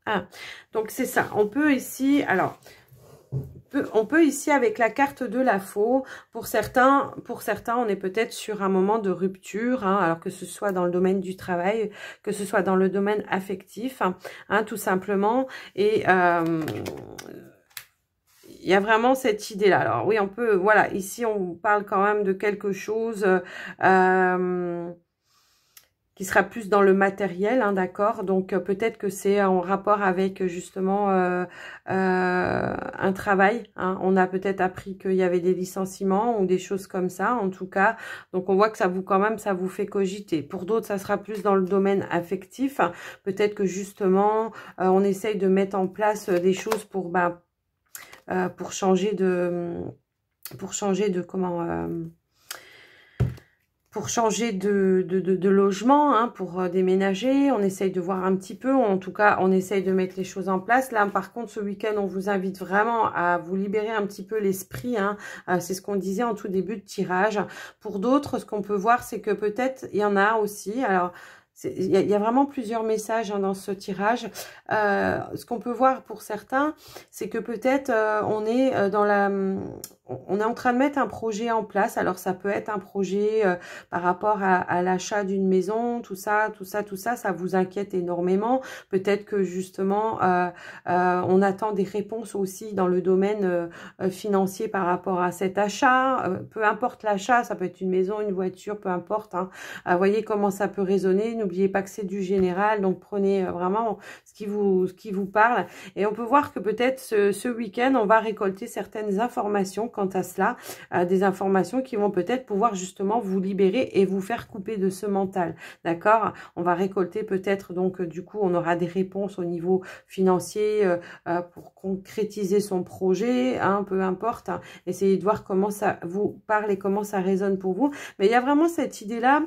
[SPEAKER 1] Ah, donc c'est ça. On peut ici... Alors... On peut ici avec la carte de la faux, pour certains on est peut-être sur un moment de rupture, hein, alors que ce soit dans le domaine du travail, que ce soit dans le domaine affectif, hein, tout simplement. Et il y a vraiment cette idée-là. Alors oui, on peut, voilà, ici on parle quand même de quelque chose... qui sera plus dans le matériel, hein, d'accord? Donc, peut-être que c'est en rapport avec, justement, un travail. Hein. On a peut-être appris qu'il y avait des licenciements ou des choses comme ça, en tout cas. Donc, on voit que ça vous, quand même, ça vous fait cogiter. Pour d'autres, ça sera plus dans le domaine affectif. Peut-être que, justement, on essaye de mettre en place des choses pour changer de... Pour changer de logement, hein, pour déménager, on essaye de voir un petit peu, en tout cas, on essaye de mettre les choses en place. Là, par contre, ce week-end, on vous invite vraiment à vous libérer un petit peu l'esprit, hein. C'est ce qu'on disait en tout début de tirage. Pour d'autres, ce qu'on peut voir, c'est que peut-être, il y en a aussi, alors... Il y a vraiment plusieurs messages hein, dans ce tirage. Ce qu'on peut voir pour certains, c'est que peut-être on est on est en train de mettre un projet en place. Alors, ça peut être un projet par rapport à l'achat d'une maison, tout ça, ça vous inquiète énormément. Peut-être que justement, on attend des réponses aussi dans le domaine financier par rapport à cet achat. Peu importe l'achat, ça peut être une maison, une voiture, peu importe. Hein. Voyez comment ça peut résonner. N'oubliez pas que c'est du général, donc prenez vraiment ce qui vous parle. Et on peut voir que peut-être ce week-end, on va récolter certaines informations quant à cela, des informations qui vont peut-être pouvoir justement vous libérer et vous faire couper de ce mental, d'accord? On va récolter peut-être, donc du coup, on aura des réponses au niveau financier pour concrétiser son projet, hein, peu importe. Hein. Essayez de voir comment ça vous parle et comment ça résonne pour vous. Mais il y a vraiment cette idée-là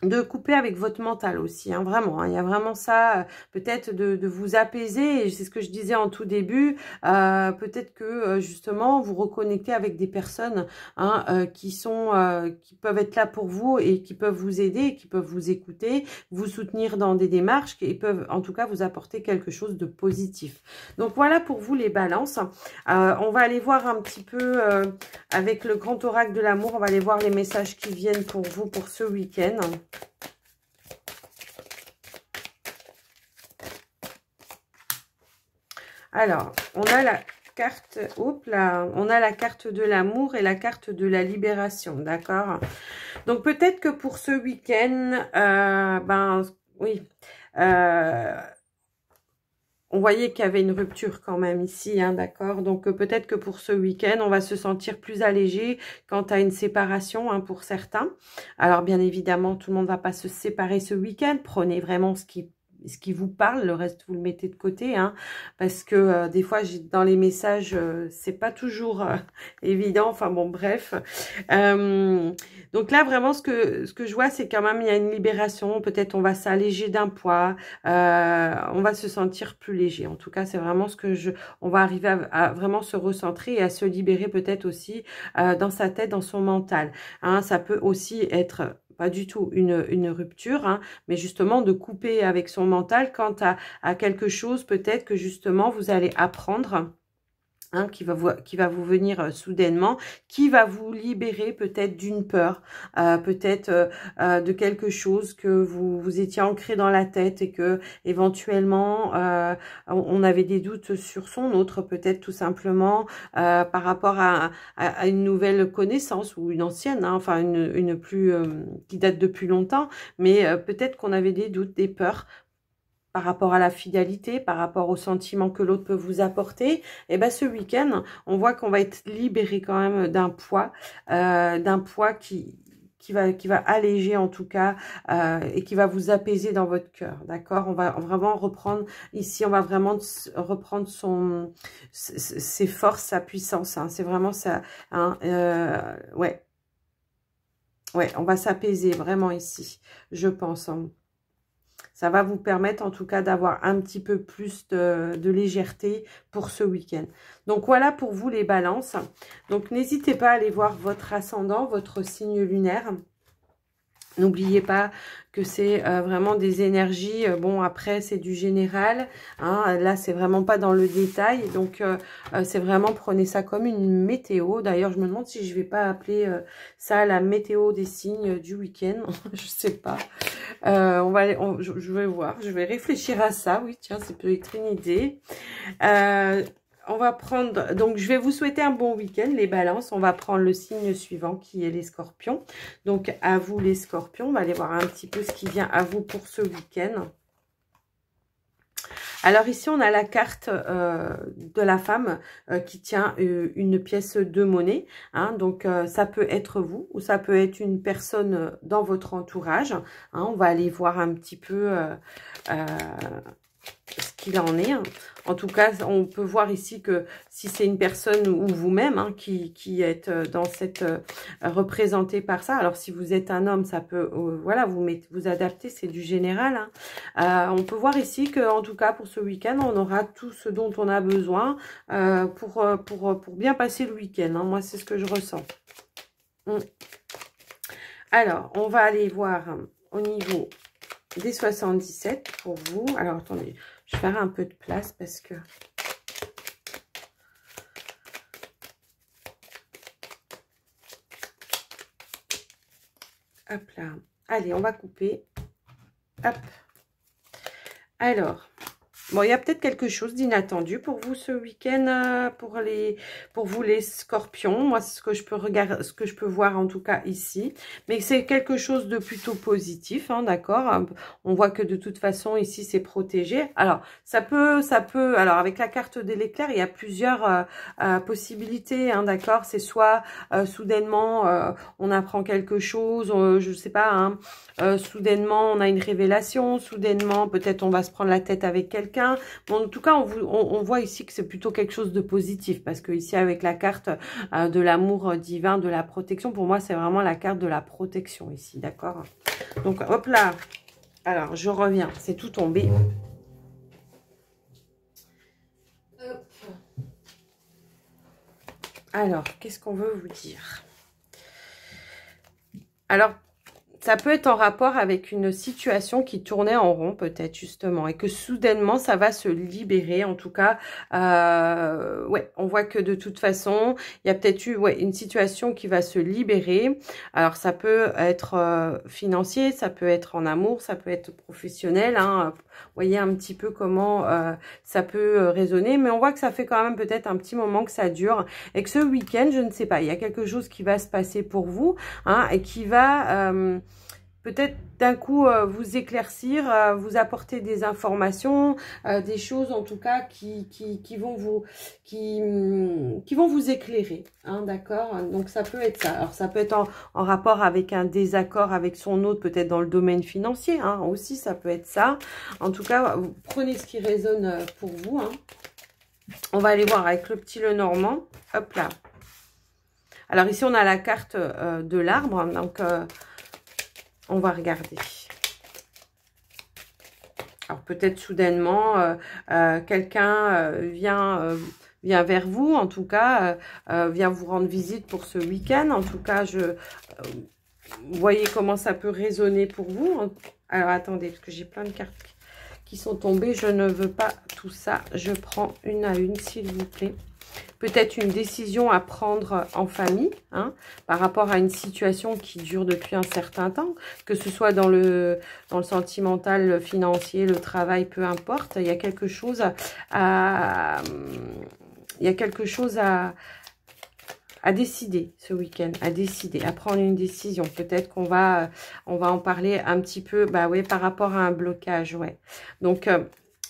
[SPEAKER 1] de couper avec votre mental aussi, hein, vraiment. Hein, il y a vraiment ça, peut-être de vous apaiser. Et c'est ce que je disais en tout début. Peut-être que justement vous reconnectez avec des personnes hein, qui peuvent être là pour vous et qui peuvent vous aider, qui peuvent vous écouter, vous soutenir dans des démarches qui peuvent en tout cas vous apporter quelque chose de positif. Donc voilà pour vous les balances. On va aller voir un petit peu avec le grand oracle de l'amour. On va aller voir les messages qui viennent pour vous pour ce week-end. Alors, on a la carte, on a la carte de l'amour et la carte de la libération, d'accord? Donc, peut-être que pour ce week-end, oui, on voyait qu'il y avait une rupture quand même ici, hein, d'accord? Donc, peut-être que pour ce week-end, on va se sentir plus allégé quant à une séparation hein, pour certains. Alors, bien évidemment, tout le monde ne va pas se séparer ce week-end. Prenez vraiment ce qui vous parle, le reste vous le mettez de côté, hein, parce que des fois dans les messages c'est pas toujours évident, enfin bon bref. Donc là vraiment ce que je vois c'est quand même il y a une libération, peut-être on va s'alléger d'un poids, on va se sentir plus léger. En tout cas c'est vraiment ce que on va arriver à vraiment se recentrer et à se libérer peut-être aussi dans sa tête, dans son mental. Hein, ça peut aussi être pas du tout une rupture, hein, mais justement de couper avec son mental quant à quelque chose peut-être que justement vous allez apprendre. Hein, qui va vous venir soudainement, qui va vous libérer peut-être d'une peur, peut-être de quelque chose que vous étiez ancré dans la tête et que éventuellement on avait des doutes sur son autre, peut-être tout simplement par rapport à une nouvelle connaissance ou une ancienne, hein, enfin une plus qui date depuis longtemps, mais peut-être qu'on avait des doutes, des peurs. par rapport à la fidélité, par rapport aux sentiments que l'autre peut vous apporter, et ben ce week-end, on voit qu'on va être libéré quand même d'un poids qui va alléger en tout cas et qui va vous apaiser dans votre cœur, d'accord? On va vraiment reprendre ici, on va vraiment reprendre ses forces, sa puissance, hein, c'est vraiment ça, hein, ouais, on va s'apaiser vraiment ici, je pense, hein. Ça va vous permettre en tout cas d'avoir un petit peu plus de légèreté pour ce week-end. Donc voilà pour vous les balances. Donc n'hésitez pas à aller voir votre ascendant, votre signe lunaire. N'oubliez pas que c'est vraiment des énergies, bon après c'est du général, hein, là c'est vraiment pas dans le détail, donc c'est vraiment, prenez ça comme une météo. D'ailleurs je me demande si je vais pas appeler ça la météo des signes du week-end, je sais pas. Je vais voir, je vais réfléchir à ça, oui tiens c'est peut-être une idée. On va prendre, donc je vais vous souhaiter un bon week-end les balances. On va prendre le signe suivant qui est les scorpions. Donc à vous les scorpions, on va aller voir un petit peu ce qui vient à vous pour ce week-end. Alors ici on a la carte de la femme qui tient une pièce de monnaie, hein, donc ça peut être vous ou ça peut être une personne dans votre entourage, hein, on va aller voir un petit peu ce qu'il en est, hein. En tout cas, on peut voir ici que si c'est une personne ou vous-même, hein, qui êtes dans cette représenté par ça. Alors si vous êtes un homme, ça peut voilà, vous adapter, c'est du général, hein. On peut voir ici que en tout cas pour ce week-end, on aura tout ce dont on a besoin pour bien passer le week-end, hein. Moi, c'est ce que je ressens. Alors, on va aller voir au niveau des 77 pour vous. Alors, attendez, je vais faire un peu de place parce que... Hop là. Allez, on va couper. Hop. Alors... Bon, il y a peut-être quelque chose d'inattendu pour vous ce week-end, pour vous les scorpions. Moi, c'est ce que je peux regarder, ce que je peux voir en tout cas ici. Mais c'est quelque chose de plutôt positif, hein, d'accord. On voit que de toute façon, ici, c'est protégé. Alors, ça peut, alors avec la carte de l'éclair, il y a plusieurs possibilités, hein, d'accord. C'est soit soudainement, on apprend quelque chose, je sais pas, hein, soudainement, on a une révélation, soudainement, peut-être on va se prendre la tête avec quelqu'un. Bon, en tout cas, on voit ici que c'est plutôt quelque chose de positif, parce que ici, avec la carte de l'amour divin, de la protection, pour moi, c'est vraiment la carte de la protection ici, d'accord? Donc, hop là. Alors, je reviens. C'est tout tombé. Hop. Alors, qu'est-ce qu'on veut vous dire? Alors, ça peut être en rapport avec une situation qui tournait en rond peut-être justement et que soudainement ça va se libérer. En tout cas, ouais, on voit que de toute façon, il y a peut-être eu une situation qui va se libérer. Alors ça peut être financier, ça peut être en amour, ça peut être professionnel, hein. Vous voyez un petit peu comment ça peut résonner, mais on voit que ça fait quand même peut-être un petit moment que ça dure et que ce week-end, je ne sais pas, il y a quelque chose qui va se passer pour vous, hein, et qui va peut-être d'un coup vous éclaircir, vous apporter des informations, des choses en tout cas qui vont vous éclairer, hein, d'accord? Donc ça peut être ça. Alors ça peut être en rapport avec un désaccord avec son autre, peut-être dans le domaine financier, hein, aussi ça peut être ça. En tout cas, vous prenez ce qui résonne pour vous, hein. On va aller voir avec le petit Lenormand. Hop là. Alors ici on a la carte de l'arbre, donc on va regarder. Alors peut-être soudainement, quelqu'un vient vers vous, en tout cas, vient vous rendre visite pour ce week-end. En tout cas, vous voyez comment ça peut résonner pour vous. Alors attendez, parce que j'ai plein de cartes qui sont tombées. Je ne veux pas tout ça. Je prends une à une, s'il vous plaît. Peut-être une décision à prendre en famille, hein, par rapport à une situation qui dure depuis un certain temps, que ce soit dans le sentimental, le financier, le travail, peu importe. Il y a quelque chose à à décider ce week-end, à décider, à prendre une décision. Peut-être qu'on va, on va en parler un petit peu, bah oui, par rapport à un blocage, ouais. Donc,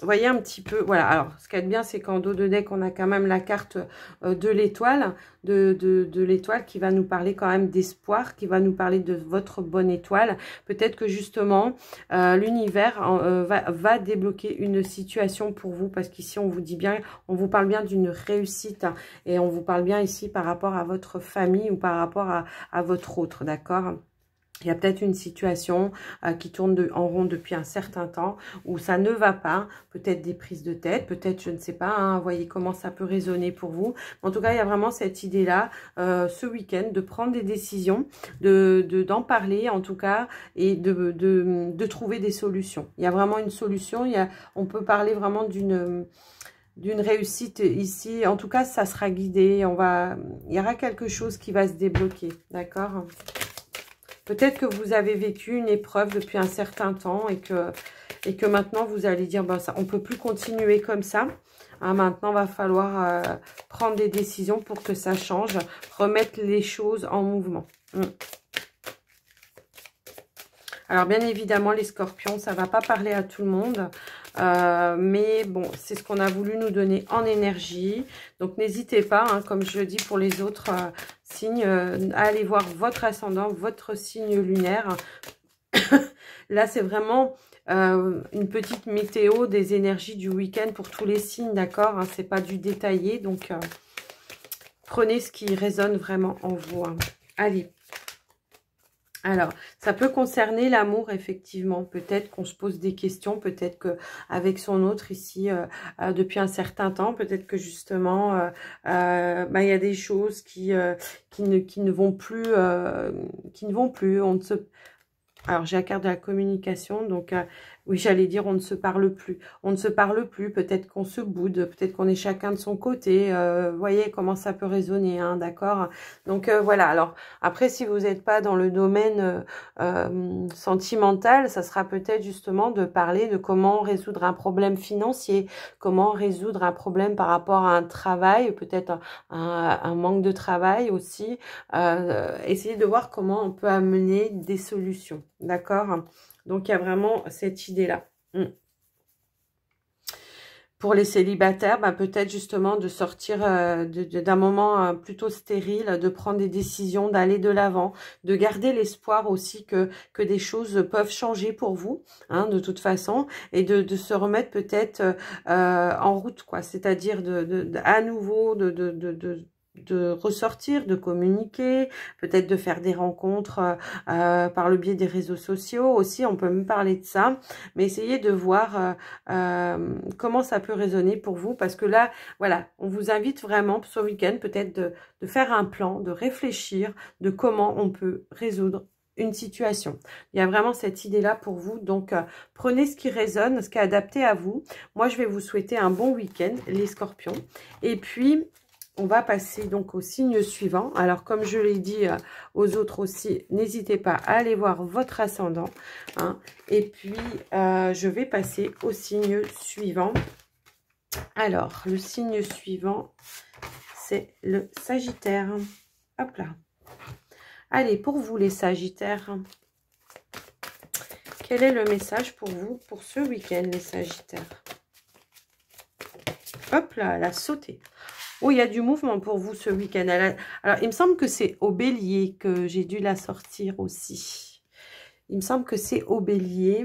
[SPEAKER 1] vous voyez un petit peu, voilà. Alors, ce qu'il y a de bien, c'est qu'en dos de deck, on a quand même la carte de l'étoile, de l'étoile qui va nous parler quand même d'espoir, qui va nous parler de votre bonne étoile. Peut-être que justement, l'univers va débloquer une situation pour vous, parce qu'ici, on vous dit bien, on vous parle bien d'une réussite, hein, et on vous parle bien ici par rapport à votre famille ou par rapport à votre autre, d'accord ? Il y a peut-être une situation qui tourne en rond depuis un certain temps où ça ne va pas. Peut-être des prises de tête, peut-être, je ne sais pas, hein, voyez comment ça peut résonner pour vous. En tout cas, il y a vraiment cette idée-là, ce week-end, de prendre des décisions, d'en parler en tout cas, et de trouver des solutions. Il y a vraiment une solution, on peut parler vraiment d'une réussite ici. En tout cas, ça sera guidé. Il y aura quelque chose qui va se débloquer, d'accord ? Peut-être que vous avez vécu une épreuve depuis un certain temps et que maintenant vous allez dire, ben ça, on ne peut plus continuer comme ça. Hein, maintenant, il va falloir prendre des décisions pour que ça change, remettre les choses en mouvement. Alors, bien évidemment, les scorpions, ça ne va pas parler à tout le monde. Mais bon, c'est ce qu'on a voulu nous donner en énergie. Donc, n'hésitez pas, hein, comme je le dis pour les autres signes, à aller voir votre ascendant, votre signe lunaire. Là, c'est vraiment une petite météo des énergies du week-end pour tous les signes, d'accord, hein, c'est pas du détaillé, donc prenez ce qui résonne vraiment en vous. Hein. Allez. Alors, ça peut concerner l'amour, effectivement. Peut-être qu'on se pose des questions, peut-être qu'avec son autre ici, depuis un certain temps, peut-être que justement, il y a des choses qui ne vont plus, On ne se... Alors, j'ai la carte de la communication, donc oui, j'allais dire on ne se parle plus. On ne se parle plus, peut-être qu'on se boude, peut-être qu'on est chacun de son côté. Vous voyez comment ça peut résonner, hein, d'accord? Donc voilà, alors après, si vous n'êtes pas dans le domaine sentimental, ça sera peut-être justement de parler de comment résoudre un problème financier, comment résoudre un problème par rapport à un travail, peut-être un manque de travail aussi. Essayez de voir comment on peut amener des solutions, d'accord? Donc, il y a vraiment cette idée-là. Pour les célibataires, peut-être justement de sortir d'un moment plutôt stérile, de prendre des décisions, d'aller de l'avant, de garder l'espoir aussi que des choses peuvent changer pour vous, hein, de toute façon, et de se remettre peut-être en route, quoi. C'est-à-dire à nouveau de ressortir, de communiquer, peut-être de faire des rencontres par le biais des réseaux sociaux aussi, on peut me parler de ça, mais essayez de voir comment ça peut résonner pour vous, parce que là, voilà, on vous invite vraiment ce week-end peut-être de faire un plan, de réfléchir de comment on peut résoudre une situation. Il y a vraiment cette idée-là pour vous, donc prenez ce qui résonne, ce qui est adapté à vous. Moi, je vais vous souhaiter un bon week-end, les scorpions, et puis on va passer donc au signe suivant. Alors, comme je l'ai dit aux autres aussi, n'hésitez pas à aller voir votre ascendant. Hein. Et puis, je vais passer au signe suivant. Alors, le signe suivant, c'est le Sagittaire. Hop là. Allez, pour vous les Sagittaires, quel est le message pour vous pour ce week-end, les Sagittaires? Hop là, elle a sauté. Oh, il y a du mouvement pour vous ce week-end. Alors, il me semble que c'est au Bélier que j'ai dû la sortir aussi. Il me semble que c'est au Bélier.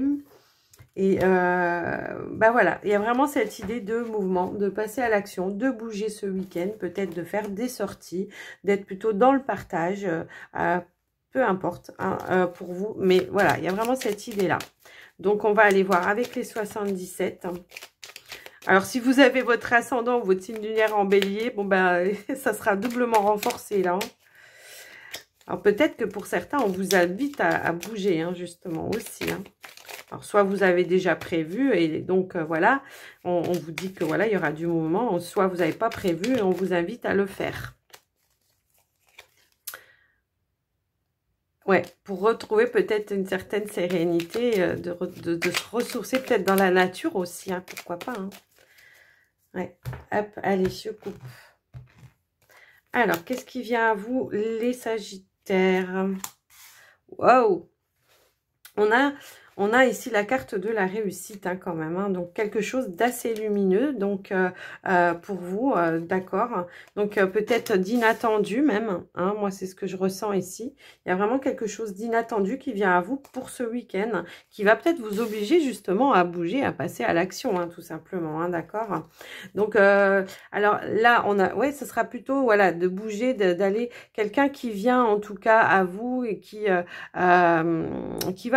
[SPEAKER 1] Et voilà, il y a vraiment cette idée de mouvement, de passer à l'action, de bouger ce week-end, peut-être de faire des sorties, d'être plutôt dans le partage, peu importe hein, pour vous. Mais voilà, il y a vraiment cette idée-là. Donc, on va aller voir avec les 77. Alors, si vous avez votre ascendant ou votre signe lunaire en bélier, bon ça sera doublement renforcé là. Alors, peut-être que pour certains, on vous invite à bouger, hein, justement, aussi. Hein. Alors, soit vous avez déjà prévu, et donc, voilà, on vous dit que, voilà, il y aura du mouvement, soit vous n'avez pas prévu, et on vous invite à le faire. Ouais, pour retrouver peut-être une certaine sérénité, de se ressourcer peut-être dans la nature aussi, hein, pourquoi pas, hein. Ouais, hop, allez, je coupe. Alors, qu'est-ce qui vient à vous, les Sagittaires? Wow! On a ici la carte de la réussite hein, quand même, hein, donc quelque chose d'assez lumineux donc pour vous, d'accord. Donc peut-être d'inattendu même, hein, moi c'est ce que je ressens ici. Il y a vraiment quelque chose d'inattendu qui vient à vous pour ce week-end, qui va peut-être vous obliger justement à bouger, à passer à l'action, hein, tout simplement, hein, d'accord. Donc alors là on a, ouais, ce sera plutôt voilà de bouger, d'aller quelqu'un qui vient en tout cas à vous et qui va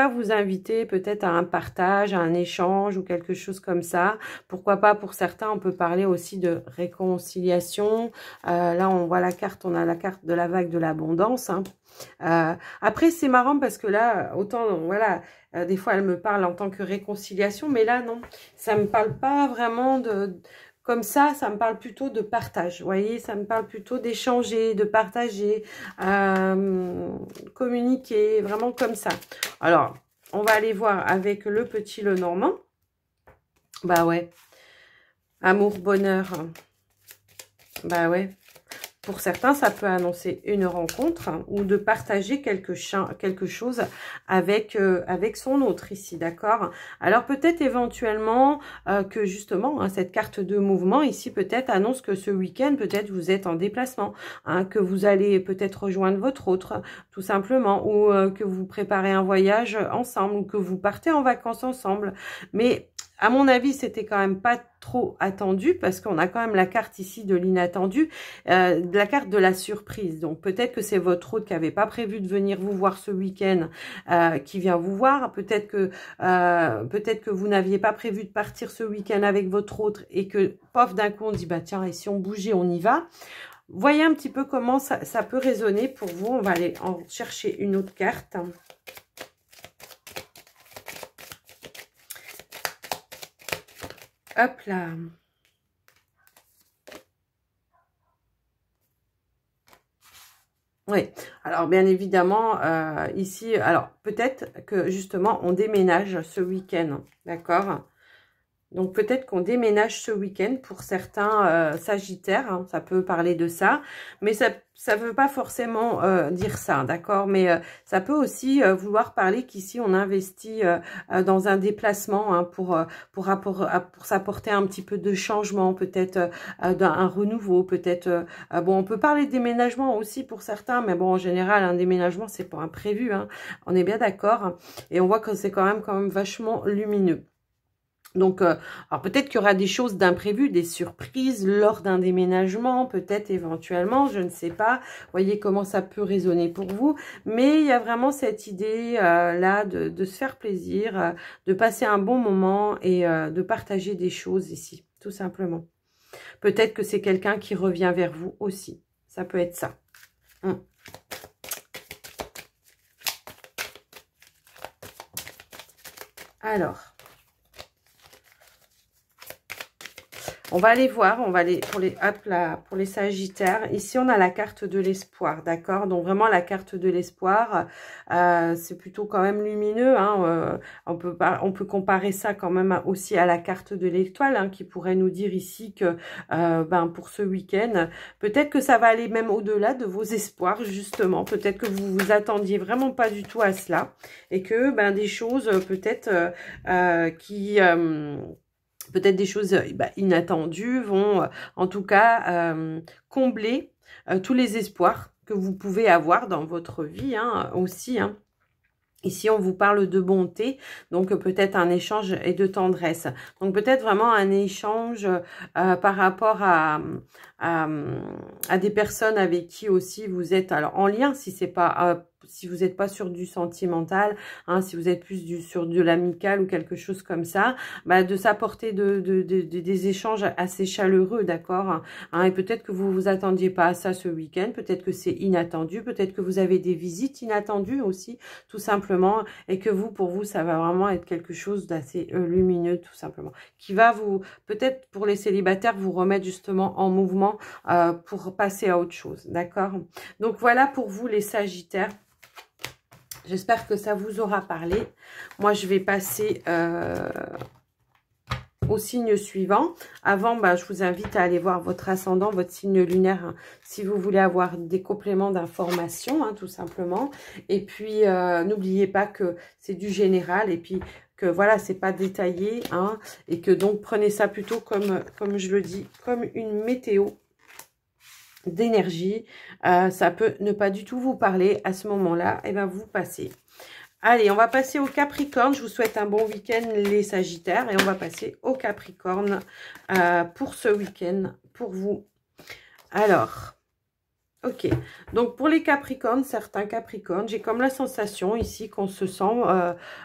[SPEAKER 1] vous inviter peut-être à un partage, à un échange ou quelque chose comme ça. Pourquoi pas pour certains, on peut parler aussi de réconciliation. Là, on voit la carte, on a la carte de la vague de l'abondance. Hein. Après, c'est marrant parce que là, autant, voilà, des fois, elle me parle en tant que réconciliation, mais là, non, ça me parle pas vraiment de... Comme ça me parle plutôt de partage, vous voyez, ça me parle plutôt d'échanger, de partager, communiquer, vraiment comme ça. Alors, on va aller voir avec le petit Lenormand. Bah ouais, amour, bonheur, bah ouais. Pour certains, ça peut annoncer une rencontre hein, ou de partager quelque chose avec, avec son autre ici, d'accord? Alors peut-être éventuellement que justement, hein, cette carte de mouvement ici peut-être annonce que ce week-end, peut-être vous êtes en déplacement, hein, que vous allez peut-être rejoindre votre autre, tout simplement, ou que vous préparez un voyage ensemble, ou que vous partez en vacances ensemble. Mais à mon avis, c'était quand même pas trop attendu parce qu'on a quand même la carte ici de l'inattendu, de la carte de la surprise. Donc peut-être que c'est votre hôte qui n'avait pas prévu de venir vous voir ce week-end, qui vient vous voir. Peut-être que vous n'aviez pas prévu de partir ce week-end avec votre autre et que, pof, d'un coup, on dit, bah tiens, et si on bougeait, on y va. Voyez un petit peu comment ça peut résonner pour vous. On va aller en chercher une autre carte. Hop là. Oui, alors bien évidemment, ici, alors peut-être que justement on déménage ce week-end, d'accord? Donc peut-être qu'on déménage ce week-end pour certains Sagittaires, hein, ça peut parler de ça, mais ça ne veut pas forcément dire ça, d'accord? Mais ça peut aussi vouloir parler qu'ici on investit dans un déplacement hein, pour s'apporter un petit peu de changement, peut-être d'un renouveau, peut-être... bon, on peut parler de déménagement aussi pour certains, mais bon, en général, un déménagement, c'est pas imprévu, hein, on est bien d'accord. Et on voit que c'est quand même vachement lumineux. Donc, alors peut-être qu'il y aura des choses d'imprévues, des surprises lors d'un déménagement, peut-être éventuellement, je ne sais pas. Voyez comment ça peut résonner pour vous. Mais il y a vraiment cette idée là de se faire plaisir, de passer un bon moment et de partager des choses ici, tout simplement. Peut-être que c'est quelqu'un qui revient vers vous aussi. Ça peut être ça. Alors... on va aller voir, on va aller pour les, hop là, pour les Sagittaires. Ici, on a la carte de l'espoir, d'accord? Donc, vraiment, la carte de l'espoir, c'est plutôt quand même lumineux. Hein, on peut comparer ça quand même aussi à la carte de l'étoile, hein, qui pourrait nous dire ici que ben, pour ce week-end, peut-être que ça va aller même au-delà de vos espoirs, justement. Peut-être que vous vous attendiez vraiment pas du tout à cela. Et que ben, des choses peut-être peut-être des choses inattendues vont en tout cas combler tous les espoirs que vous pouvez avoir dans votre vie hein, aussi. Hein. Ici, on vous parle de bonté, donc peut-être un échange et de tendresse. Donc peut-être vraiment un échange par rapport à des personnes avec qui aussi vous êtes alors en lien, si c'est pas... si vous n'êtes pas sur du sentimental, hein, si vous êtes plus sur de l'amical ou quelque chose comme ça, bah, de s'apporter des échanges assez chaleureux, d'accord hein, et peut-être que vous vous attendiez pas à ça ce week-end, peut-être que c'est inattendu, peut-être que vous avez des visites inattendues aussi, tout simplement, et que pour vous, ça va vraiment être quelque chose d'assez lumineux, tout simplement, qui va vous, peut-être pour les célibataires, vous remettre justement en mouvement pour passer à autre chose, d'accord? Donc voilà pour vous les Sagittaires. J'espère que ça vous aura parlé. Moi, je vais passer au signe suivant. Avant, bah, je vous invite à aller voir votre ascendant, votre signe lunaire, hein, si vous voulez avoir des compléments d'information, hein, tout simplement. Et puis, n'oubliez pas que c'est du général et puis que voilà, c'est pas détaillé, hein, et que donc prenez ça plutôt comme je le dis, comme une météo d'énergie. Ça peut ne pas du tout vous parler à ce moment-là, et ben vous passez. Allez, on va passer au Capricorne. Je vous souhaite un bon week-end, les Sagittaires. Et on va passer au Capricorne pour ce week-end, pour vous. Alors, ok. Donc, pour les Capricornes, certains Capricornes, j'ai comme la sensation ici qu'on se sent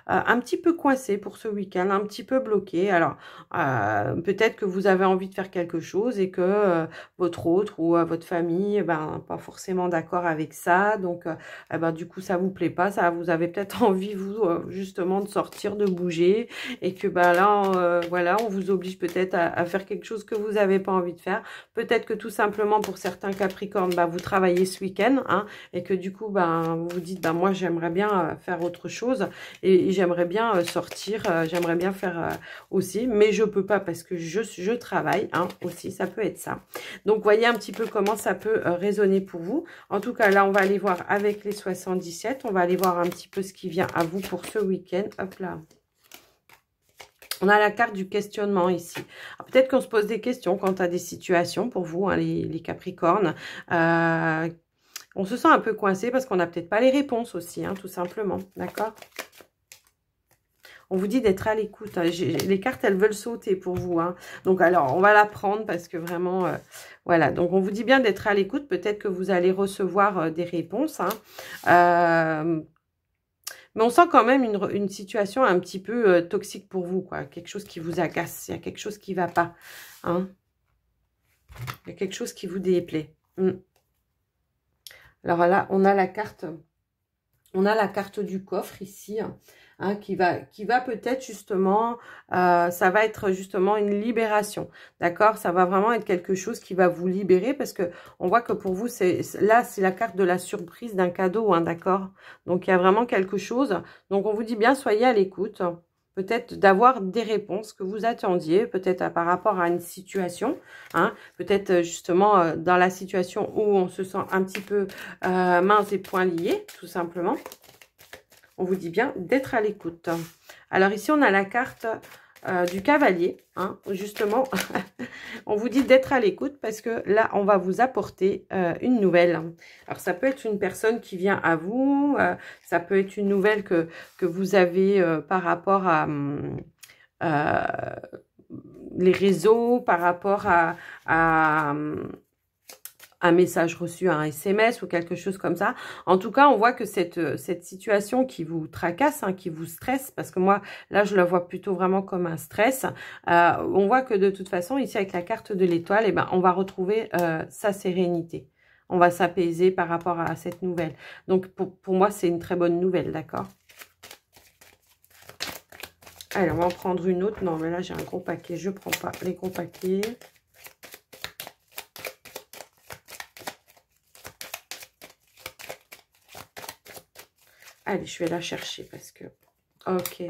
[SPEAKER 1] un petit peu coincé pour ce week-end, un petit peu bloqué. Alors, peut-être que vous avez envie de faire quelque chose et que votre autre ou votre famille, ben, pas forcément d'accord avec ça. Donc, ben, du coup, ça vous plaît pas. Ça, vous avez peut-être envie, vous, justement, de sortir, de bouger. Et que, ben, là, voilà, on vous oblige peut-être à faire quelque chose que vous n'avez pas envie de faire. Peut-être que tout simplement, pour certains Capricornes, ben, vous travaillez ce week-end, hein, et que du coup, ben, vous vous dites, ben, moi, j'aimerais bien faire autre chose et j'aimerais bien sortir, j'aimerais bien faire aussi, mais je peux pas parce que je travaille, hein, aussi, ça peut être ça. Donc, voyez un petit peu comment ça peut résonner pour vous. En tout cas, là, on va aller voir avec les 77, on va aller voir un petit peu ce qui vient à vous pour ce week-end. Hop là. On a la carte du questionnement ici. Peut-être qu'on se pose des questions quant à des situations pour vous, hein, les Capricornes. On se sent un peu coincé parce qu'on n'a peut-être pas les réponses aussi, hein, tout simplement. D'accord? On vous dit d'être à l'écoute. Hein. Les cartes, elles veulent sauter pour vous. Hein. Donc, alors, on va la prendre parce que vraiment, voilà. Donc, on vous dit bien d'être à l'écoute. Peut-être que vous allez recevoir des réponses. Hein. Mais on sent quand même une situation un petit peu toxique pour vous, quoi. Quelque chose qui vous agace. Il y a quelque chose qui ne va pas. Hein. Il y a quelque chose qui vous déplaît. Alors là, on a la carte du coffre ici, hein, qui va peut-être justement, ça va être justement une libération, d'accord? Ça va vraiment être quelque chose qui va vous libérer parce que on voit que pour vous, c'est la carte de la surprise d'un cadeau, hein, d'accord? Donc, il y a vraiment quelque chose. Donc, on vous dit bien, soyez à l'écoute. Peut-être d'avoir des réponses que vous attendiez, peut-être par rapport à une situation, hein, peut-être justement dans la situation où on se sent un petit peu mains et poings liés, tout simplement. On vous dit bien d'être à l'écoute. Alors ici, on a la carte du cavalier, hein, justement. On vous dit d'être à l'écoute parce que là, on va vous apporter une nouvelle. Alors, ça peut être une personne qui vient à vous, ça peut être une nouvelle que vous avez par rapport à les réseaux, par rapport à un message reçu, un SMS ou quelque chose comme ça. En tout cas, on voit que cette situation qui vous tracasse, hein, qui vous stresse, parce que moi, là, je la vois plutôt vraiment comme un stress. On voit que de toute façon, ici, avec la carte de l'étoile, eh ben, on va retrouver sa sérénité. On va s'apaiser par rapport à cette nouvelle. Donc, pour moi, c'est une très bonne nouvelle, d'accord? Allez, on va en prendre une autre. Non, mais là, j'ai un gros paquet. Je ne prends pas les gros paquets. Allez, je vais la chercher parce que... Ok,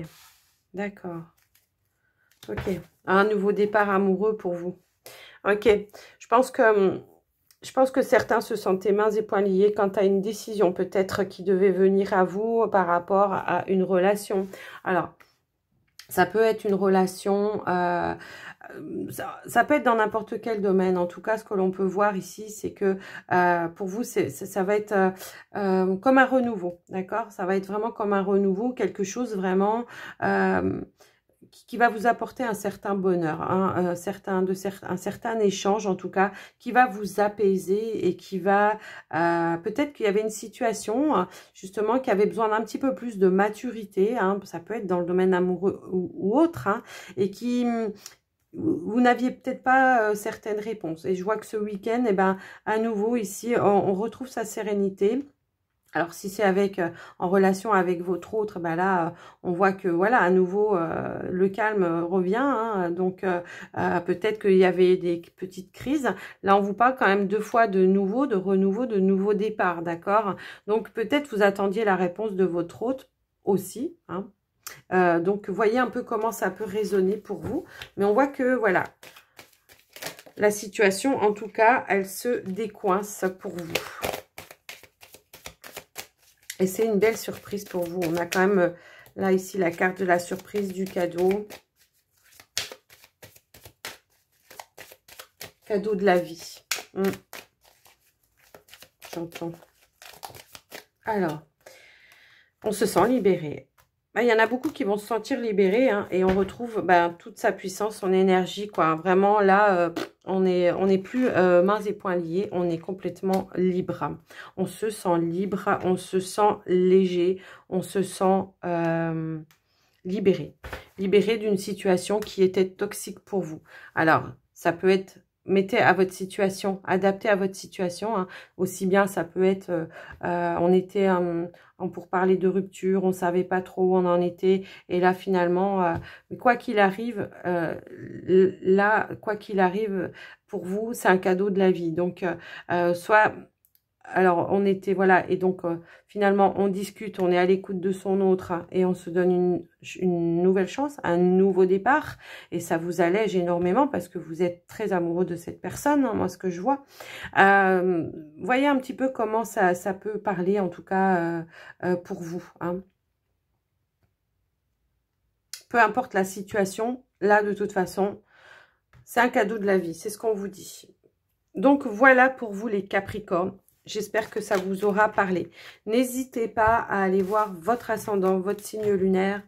[SPEAKER 1] d'accord. Ok, un nouveau départ amoureux pour vous. Ok, je pense que certains se sentaient mains et poings liés quant à une décision peut-être qui devait venir à vous par rapport à une relation. Alors, ça peut être une relation... ça peut être dans n'importe quel domaine. En tout cas, ce que l'on peut voir ici, c'est que pour vous, ça va être comme un renouveau, d'accord? Ça va être vraiment comme un renouveau, quelque chose vraiment qui va vous apporter un certain bonheur, hein, un certain échange en tout cas, qui va vous apaiser et qui va... peut-être qu'il y avait une situation justement qui avait besoin d'un petit peu plus de maturité, hein, ça peut être dans le domaine amoureux ou autre, hein, et qui... vous n'aviez peut-être pas certaines réponses. Et je vois que ce week-end, eh ben, à nouveau, ici, on retrouve sa sérénité. Alors, si c'est en relation avec votre autre, ben là, on voit que, voilà, à nouveau, le calme revient. Hein, donc, peut-être qu'il y avait des petites crises. Là, on vous parle quand même 2 fois de nouveau, de renouveau, de nouveau départ, d'accord? Donc, peut-être vous attendiez la réponse de votre autre aussi, hein. Donc, voyez un peu comment ça peut résonner pour vous. Mais on voit que, voilà, la situation, en tout cas, elle se décoince pour vous. Et c'est une belle surprise pour vous. On a quand même, là, ici, la carte de la surprise, du cadeau. Cadeau de la vie. J'entends. Alors, on se sent libéré. Il y en a beaucoup qui vont se sentir libérés, hein, et on retrouve toute sa puissance, son énergie, quoi. Vraiment, là, on n'est plus mains et poings liés, on est complètement libre. On se sent libre, on se sent léger, on se sent libéré. Libéré d'une situation qui était toxique pour vous. Alors, ça peut être... Mettez à votre situation, adaptez à votre situation. Hein. Aussi bien, ça peut être, on était pour parler de rupture, on savait pas trop où on en était. Et là, finalement, mais quoi qu'il arrive, là, quoi qu'il arrive, pour vous, c'est un cadeau de la vie. Donc, soit... Alors, on était, voilà, et donc, finalement, on discute, on est à l'écoute de son autre, hein, et on se donne une nouvelle chance, un nouveau départ, et ça vous allège énormément parce que vous êtes très amoureux de cette personne, hein, moi, ce que je vois. Voyez un petit peu comment ça peut parler, en tout cas, pour vous. Hein. Peu importe la situation, là, de toute façon, c'est un cadeau de la vie, c'est ce qu'on vous dit. Donc, voilà pour vous, les Capricornes. J'espère que ça vous aura parlé. N'hésitez pas à aller voir votre ascendant, votre signe lunaire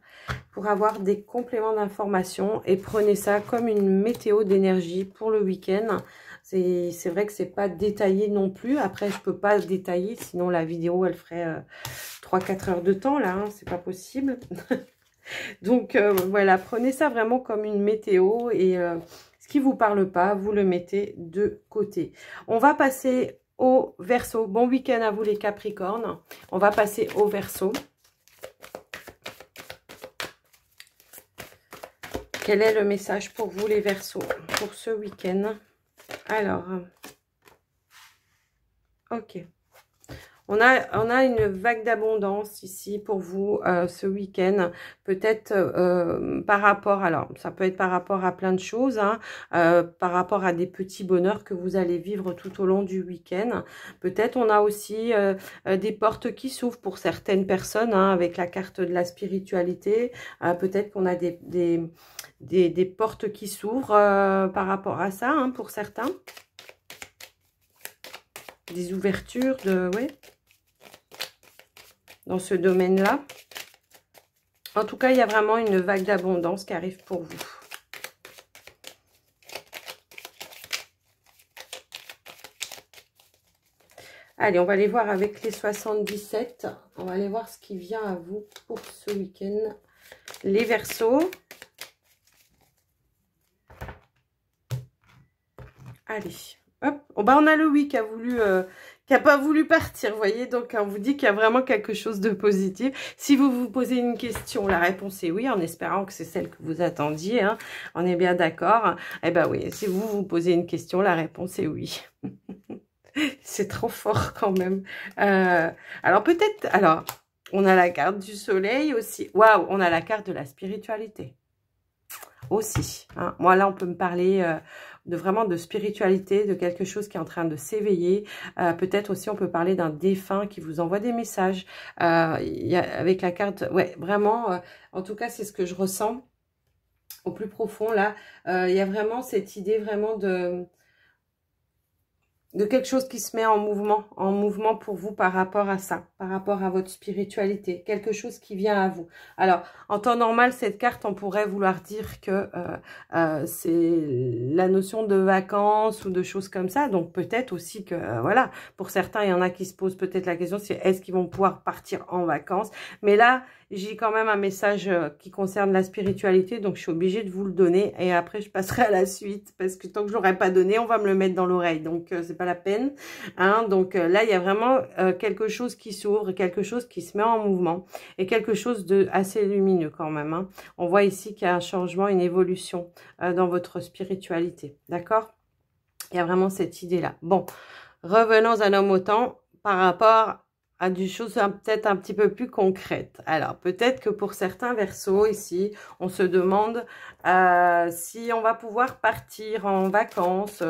[SPEAKER 1] pour avoir des compléments d'informations et prenez ça comme une météo d'énergie pour le week-end. C'est vrai que c'est pas détaillé non plus. Après, je peux pas détailler, sinon la vidéo, elle ferait 3-4 heures de temps là. Hein, c'est pas possible. Donc, voilà, prenez ça vraiment comme une météo et ce qui vous parle pas, vous le mettez de côté. On va passer au Verseau. Bon week-end à vous les Capricornes. On va passer au Verseau. Quel est le message pour vous les Verseaux pour ce week-end? Alors, ok. On a une vague d'abondance ici pour vous ce week-end. Peut-être par rapport, alors ça peut être par rapport à plein de choses, hein, par rapport à des petits bonheurs que vous allez vivre tout au long du week-end. Peut-être on a aussi des portes qui s'ouvrent pour certaines personnes, hein, avec la carte de la spiritualité. Peut-être qu'on a des portes qui s'ouvrent par rapport à ça, hein, pour certains. Des ouvertures de... Ouais. Dans ce domaine-là. En tout cas, il y a vraiment une vague d'abondance qui arrive pour vous. Allez, on va aller voir avec les 77. On va aller voir ce qui vient à vous pour ce week-end. Les Verseaux. Allez, hop. Oh, bah, on a le oui qui a voulu... qui n'a pas voulu partir, vous voyez, donc on vous dit qu'il y a vraiment quelque chose de positif. Si vous vous posez une question, la réponse est oui, en espérant que c'est celle que vous attendiez, hein. On est bien d'accord. Eh ben oui, si vous vous posez une question, la réponse est oui. C'est trop fort quand même. Alors peut-être, alors, on a la carte du soleil aussi. Waouh, on a la carte de la spiritualité aussi. Hein. Moi là, on peut me parler... vraiment de spiritualité, de quelque chose qui est en train de s'éveiller. Peut-être aussi, on peut parler d'un défunt qui vous envoie des messages. Avec la carte, ouais, vraiment, en tout cas, c'est ce que je ressens au plus profond, là. Il y a vraiment cette idée vraiment de quelque chose qui se met en mouvement pour vous par rapport à ça, par rapport à votre spiritualité, quelque chose qui vient à vous. Alors, en temps normal, cette carte, on pourrait vouloir dire que c'est la notion de vacances ou de choses comme ça, donc peut-être aussi que, voilà, pour certains, il y en a qui se posent peut-être la question, c'est est-ce qu'ils vont pouvoir partir en vacances? Mais là, j'ai quand même un message qui concerne la spiritualité, donc je suis obligée de vous le donner et après je passerai à la suite parce que tant que je l'aurai pas donné, on va me le mettre dans l'oreille, donc c'est pas la peine. Hein, donc là, il y a vraiment quelque chose qui s'ouvre, quelque chose qui se met en mouvement et quelque chose de assez lumineux quand même. Hein. On voit ici qu'il y a un changement, une évolution dans votre spiritualité, d'accord? Il y a vraiment cette idée-là. Bon, revenons à nos moutons par rapport à des choses peut-être un petit peu plus concrètes. Alors, peut-être que pour certains Verseaux, ici, on se demande si on va pouvoir partir en vacances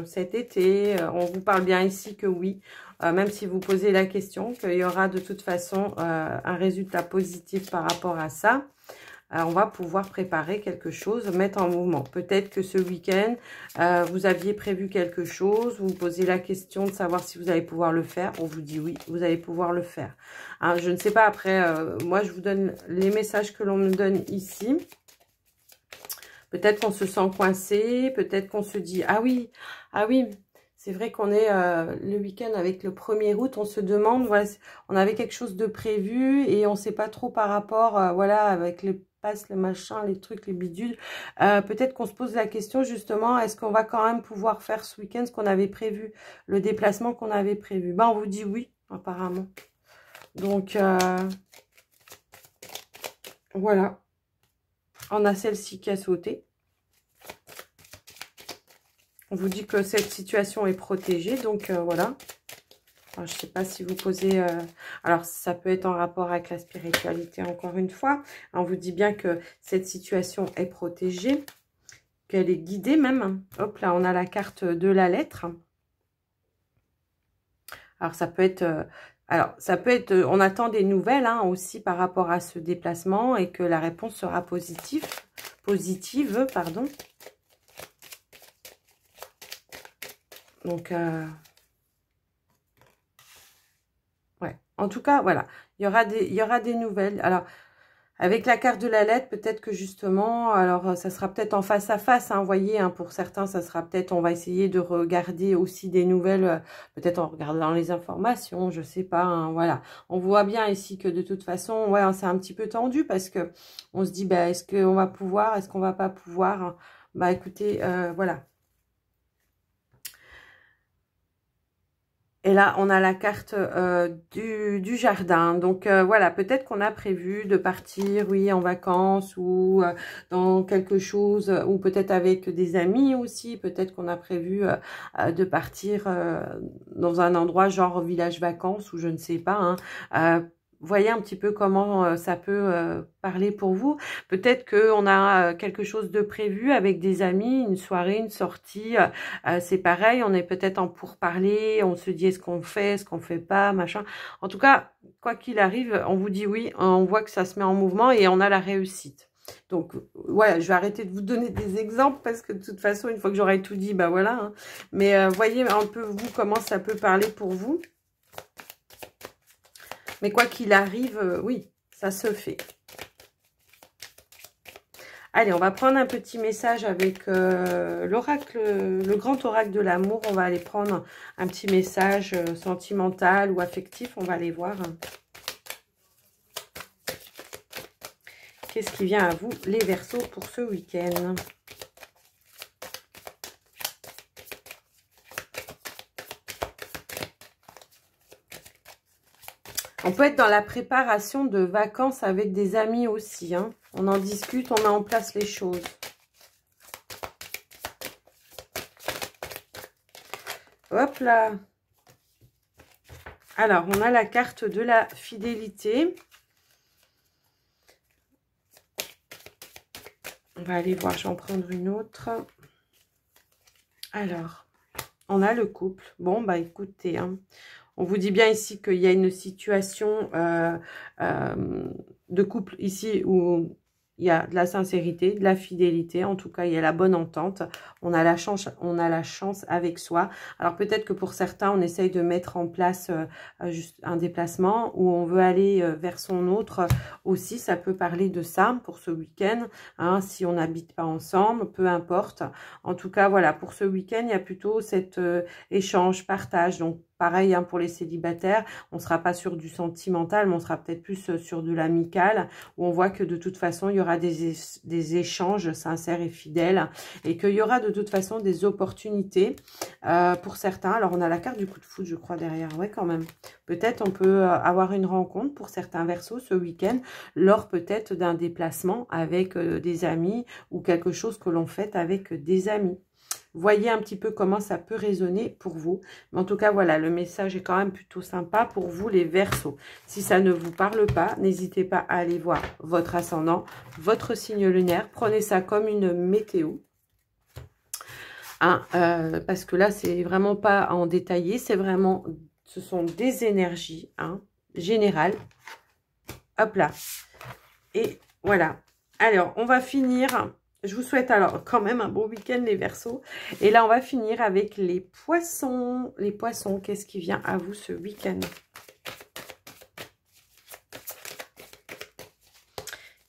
[SPEAKER 1] cet été. On vous parle bien ici que oui, même si vous posez la question, qu'il y aura de toute façon un résultat positif par rapport à ça. On va pouvoir préparer quelque chose, mettre en mouvement. Peut-être que ce week-end, vous aviez prévu quelque chose, vous vous posez la question de savoir si vous allez pouvoir le faire. On vous dit oui, vous allez pouvoir le faire. Hein, je ne sais pas, après, moi je vous donne les messages que l'on me donne ici. Peut-être qu'on se sent coincé, peut-être qu'on se dit, ah oui, c'est vrai qu'on est le week-end avec le 1er août, on se demande, voilà, on avait quelque chose de prévu et on ne sait pas trop par rapport, voilà, avec les passes, les machins, les trucs, les bidules. Peut-être qu'on se pose la question justement, est-ce qu'on va quand même pouvoir faire ce week-end ce qu'on avait prévu, le déplacement qu'on avait prévu? Ben, on vous dit oui, apparemment. Donc, voilà. On a celle-ci qui a sauté. On vous dit que cette situation est protégée, donc voilà. Alors, je ne sais pas si vous posez... alors, ça peut être en rapport avec la spiritualité, encore une fois. On vous dit bien que cette situation est protégée, qu'elle est guidée même. Hop, là, on a la carte de la lettre. Alors, ça peut être... on attend des nouvelles hein, aussi par rapport à ce déplacement et que la réponse sera positive, pardon. Donc, ouais. En tout cas, voilà. Il y aura des nouvelles. Alors, avec la carte de la lettre, peut-être que justement, alors ça sera peut-être en face à face, hein, vous voyez, hein, pour certains, ça sera peut-être, on va essayer de regarder aussi des nouvelles, peut-être en regardant les informations, je sais pas, hein, voilà. On voit bien ici que de toute façon, ouais, c'est un petit peu tendu parce que on se dit, bah, est-ce qu'on va pouvoir, est-ce qu'on va pas pouvoir, hein. Bah, écoutez, voilà. Et là, on a la carte du jardin. Donc, voilà, peut-être qu'on a prévu de partir, oui, en vacances ou dans quelque chose, ou peut-être avec des amis aussi. Peut-être qu'on a prévu de partir dans un endroit genre village vacances ou je ne sais pas, hein. Voyez un petit peu comment ça peut parler pour vous. Peut-être qu'on a quelque chose de prévu avec des amis, une soirée, une sortie. C'est pareil, on est peut-être en pourparlers, on se dit est-ce qu'on fait pas, machin. En tout cas, quoi qu'il arrive, on vous dit oui, on voit que ça se met en mouvement et on a la réussite. Donc, voilà, je vais arrêter de vous donner des exemples parce que de toute façon, une fois que j'aurai tout dit, bah voilà. Hein. Mais voyez un peu vous comment ça peut parler pour vous. Mais quoi qu'il arrive, oui, ça se fait. Allez, on va prendre un petit message avec l'oracle, le grand oracle de l'amour. On va aller prendre un petit message sentimental ou affectif. On va aller voir. Qu'est-ce qui vient à vous, les Verseaux, pour ce week-end? On peut être dans la préparation de vacances avec des amis aussi. Hein. On en discute, on met en place les choses. Hop là. Alors, on a la carte de la fidélité. On va aller voir, je vais en prendre une autre. Alors, on a le couple. Bon, bah écoutez, hein. On vous dit bien ici qu'il y a une situation de couple ici où il y a de la sincérité, de la fidélité. En tout cas, il y a la bonne entente. On a la chance avec soi. Alors, peut-être que pour certains, on essaye de mettre en place juste un déplacement où on veut aller vers son autre aussi. Ça peut parler de ça pour ce week-end. Hein, si on n'habite pas ensemble, peu importe. En tout cas, voilà, pour ce week-end, il y a plutôt cet échange, partage. Donc, pareil hein, pour les célibataires, on ne sera pas sur du sentimental, mais on sera peut-être plus sur de l'amical, où on voit que de toute façon, il y aura des échanges sincères et fidèles, et qu'il y aura de toute façon des opportunités pour certains. Alors, on a la carte du coup de foudre, je crois, derrière. Ouais, quand même. Peut-être on peut avoir une rencontre pour certains Verseaux ce week-end, lors peut-être d'un déplacement avec des amis, ou quelque chose que l'on fait avec des amis. voyez un petit peu comment ça peut résonner pour vous. Mais en tout cas, voilà, le message est quand même plutôt sympa pour vous, les Verseaux. Si ça ne vous parle pas, n'hésitez pas à aller voir votre ascendant, votre signe lunaire. Prenez ça comme une météo. Hein, parce que là, c'est vraiment pas en détailler. C'est vraiment, ce sont des énergies générales. Hop là. Et voilà. Alors, on va finir. Je vous souhaite alors quand même un bon week-end les Verseaux. Et là, on va finir avec les Poissons. Les Poissons, qu'est-ce qui vient à vous ce week-end?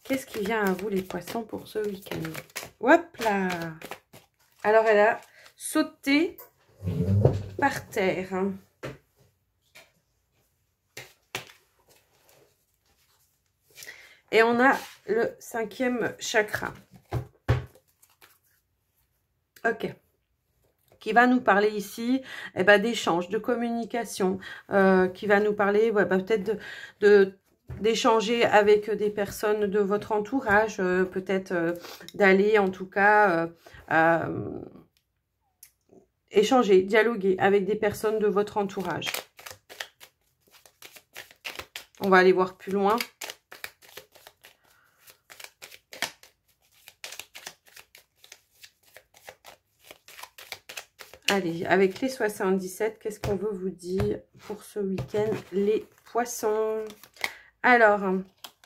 [SPEAKER 1] Qu'est-ce qui vient à vous les Poissons pour ce week-end? Hop là! Alors, elle a sauté par terre. Et on a le 5e chakra. Ok. Qui va nous parler ici d'échange, de communication. Qui va nous parler peut-être d'échanger avec des personnes de votre entourage. Peut-être d'aller en tout cas échanger, dialoguer avec des personnes de votre entourage. On va aller voir plus loin. Allez, avec les 77, qu'est-ce qu'on veut vous dire pour ce week-end, les Poissons? Alors,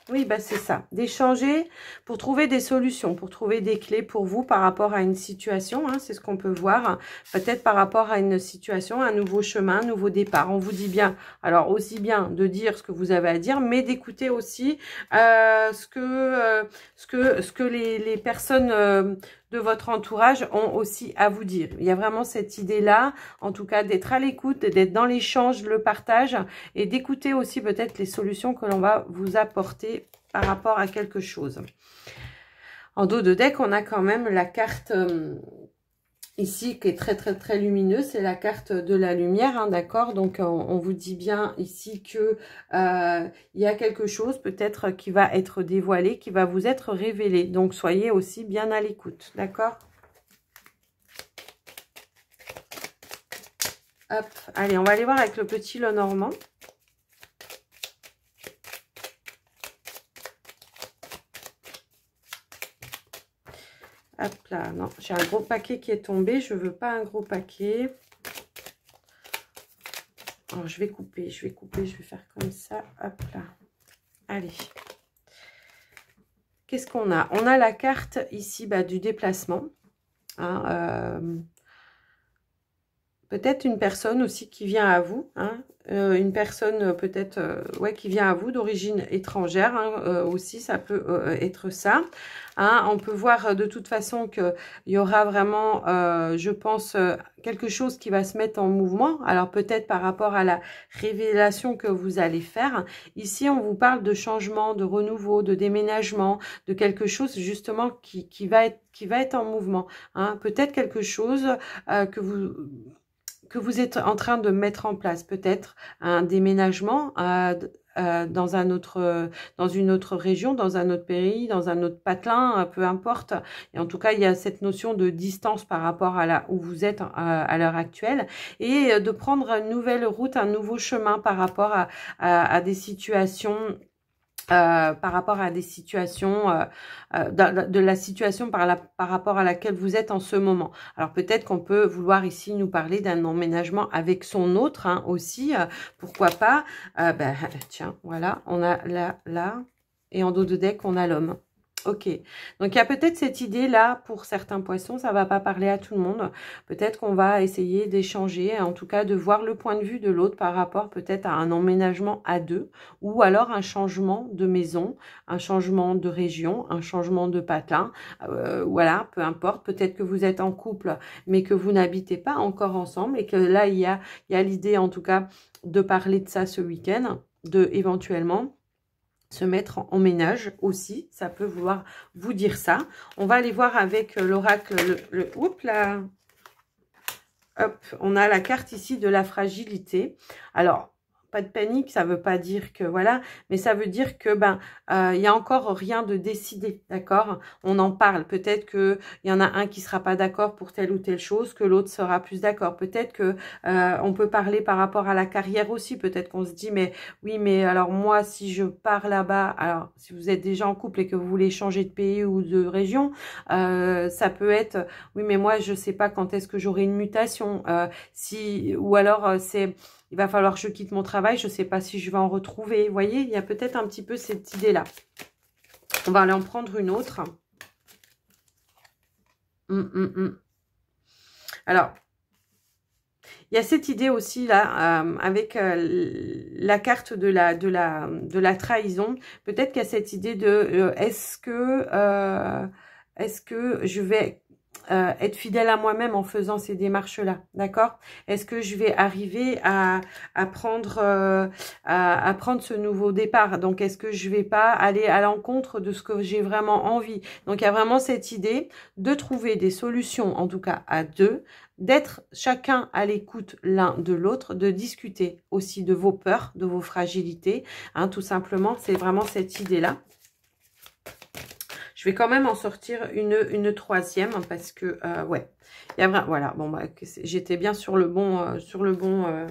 [SPEAKER 1] oui, c'est ça. D'échanger pour trouver des solutions, pour trouver des clés pour vous par rapport à une situation. C'est ce qu'on peut voir. Peut-être par rapport à une situation, un nouveau chemin, un nouveau départ. On vous dit bien, alors aussi bien de dire ce que vous avez à dire, mais d'écouter aussi ce que les personnes de votre entourage ont aussi à vous dire. Il y a vraiment cette idée-là, en tout cas, d'être à l'écoute, d'être dans l'échange, le partage et d'écouter aussi peut-être les solutions que l'on va vous apporter par rapport à quelque chose. En dos de deck, on a quand même la carte ici qui est très très très lumineuse, c'est la carte de la lumière, d'accord? Donc on vous dit bien ici que il y a quelque chose peut-être qui va être dévoilé, qui va vous être révélé. Donc soyez aussi bien à l'écoute, d'accord? Hop, allez, on va aller voir avec le petit Lenormand. Hop là, non, j'ai un gros paquet qui est tombé. Je veux pas un gros paquet. Alors, je vais couper, je vais faire comme ça. Hop là. Allez. Qu'est-ce qu'on a? On a la carte ici du déplacement. Peut-être une personne aussi qui vient à vous. Une personne peut-être qui vient à vous d'origine étrangère aussi, ça peut être ça. On peut voir de toute façon qu'il y aura vraiment, je pense, quelque chose qui va se mettre en mouvement. Alors peut-être par rapport à la révélation que vous allez faire. Ici, on vous parle de changement, de renouveau, de déménagement, de quelque chose justement qui va être en mouvement. Peut-être quelque chose que vous êtes en train de mettre en place, peut-être un déménagement dans une autre région, dans un autre pays, dans un autre patelin, peu importe. Et en tout cas, il y a cette notion de distance par rapport à où vous êtes à l'heure actuelle et de prendre une nouvelle route, un nouveau chemin par rapport à des situations. Par rapport à des situations, de la situation par rapport à laquelle vous êtes en ce moment. Alors peut-être qu'on peut vouloir ici nous parler d'un emménagement avec son autre aussi, pourquoi pas. Tiens, voilà, on a là, et en dos de deck, on a l'homme. Ok, donc il y a peut-être cette idée-là pour certains poissons, ça va pas parler à tout le monde. Peut-être qu'on va essayer d'échanger, en tout cas de voir le point de vue de l'autre par rapport peut-être à un emménagement à deux, ou alors un changement de maison, un changement de région, un changement de patelin, voilà, peu importe. Peut-être que vous êtes en couple, mais que vous n'habitez pas encore ensemble, et que là, il y a l'idée en tout cas de parler de ça ce week-end, de éventuellement se mettre en ménage aussi, ça peut vouloir vous dire ça. On va aller voir avec l'oracle, oups là, hop, on a la carte ici de la fragilité. Alors, pas de panique, ça veut pas dire que voilà, mais ça veut dire que il y a encore rien de décidé, d'accord? On en parle. Peut-être que il y en a un qui sera pas d'accord pour telle ou telle chose, que l'autre sera plus d'accord. Peut-être que on peut parler par rapport à la carrière aussi. Peut-être qu'on se dit mais oui, mais alors moi si je pars là-bas, alors si vous êtes déjà en couple et que vous voulez changer de pays ou de région, ça peut être oui, mais moi je sais pas quand est-ce que j'aurai une mutation. Si ou alors c'est il va falloir que je quitte mon travail, je sais pas si je vais en retrouver. Vous voyez, il y a peut-être un petit peu cette idée-là. On va aller en prendre une autre. Alors, il y a cette idée aussi là, avec la carte de la trahison. Peut-être qu'il y a cette idée de est-ce que je vais être fidèle à moi-même en faisant ces démarches-là, d'accord? Est-ce que je vais arriver à prendre ce nouveau départ? Donc, est-ce que je vais pas aller à l'encontre de ce que j'ai vraiment envie? Donc, il y a vraiment cette idée de trouver des solutions, en tout cas à deux, d'être chacun à l'écoute l'un de l'autre, de discuter aussi de vos peurs, de vos fragilités, hein, tout simplement, c'est vraiment cette idée-là. Je vais quand même en sortir une troisième parce que ouais, il y a vraiment voilà, bon j'étais bien sur le bon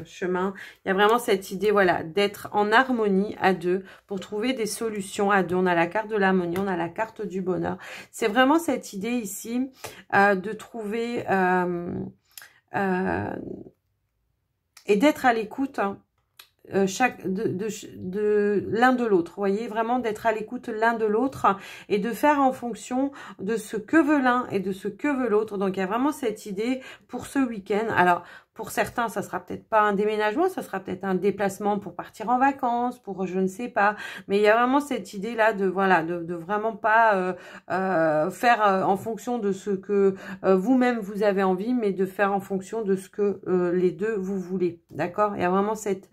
[SPEAKER 1] chemin. Il y a vraiment cette idée voilà d'être en harmonie à deux pour trouver des solutions à deux. On a la carte de l'harmonie, on a la carte du bonheur. C'est vraiment cette idée ici de trouver et d'être à l'écoute. Hein, de l'un de l'autre, voyez, vraiment d'être à l'écoute l'un de l'autre et de faire en fonction de ce que veut l'un et de ce que veut l'autre. Donc il y a vraiment cette idée pour ce week-end. Alors pour certains, ça sera peut-être pas un déménagement, ça sera peut-être un déplacement pour partir en vacances, pour je ne sais pas. Mais il y a vraiment cette idée-là de voilà, de vraiment pas faire en fonction de ce que vous-même vous avez envie, mais de faire en fonction de ce que les deux vous voulez. D'accord? Il y a vraiment cette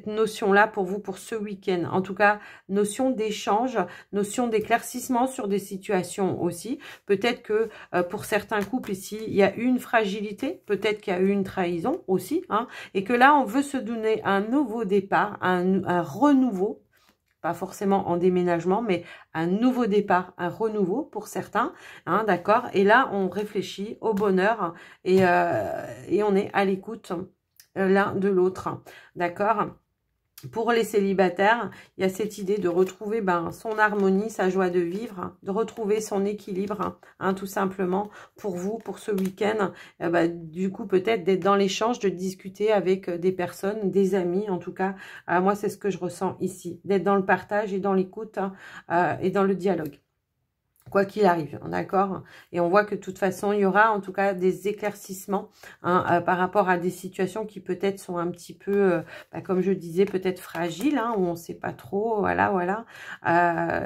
[SPEAKER 1] notion-là pour vous pour ce week-end. En tout cas, notion d'échange, notion d'éclaircissement sur des situations aussi. Peut-être que pour certains couples ici, il y a eu une fragilité, peut-être qu'il y a eu une trahison aussi, hein, et que là, on veut se donner un nouveau départ, un renouveau, pas forcément en déménagement, mais un nouveau départ, un renouveau pour certains, hein, d'accord? Et là, on réfléchit au bonheur et on est à l'écoute l'un de l'autre, d'accord? Pour les célibataires, il y a cette idée de retrouver son harmonie, sa joie de vivre, de retrouver son équilibre, hein, tout simplement, pour vous, pour ce week-end. Du coup, peut-être d'être dans l'échange, de discuter avec des personnes, des amis, en tout cas. Moi, c'est ce que je ressens ici, d'être dans le partage et dans l'écoute et dans le dialogue. Quoi qu'il arrive, d'accord? Et on voit que de toute façon, il y aura en tout cas des éclaircissements hein, par rapport à des situations qui peut-être sont un petit peu, comme je disais, peut-être fragiles, hein, où on ne sait pas trop, voilà.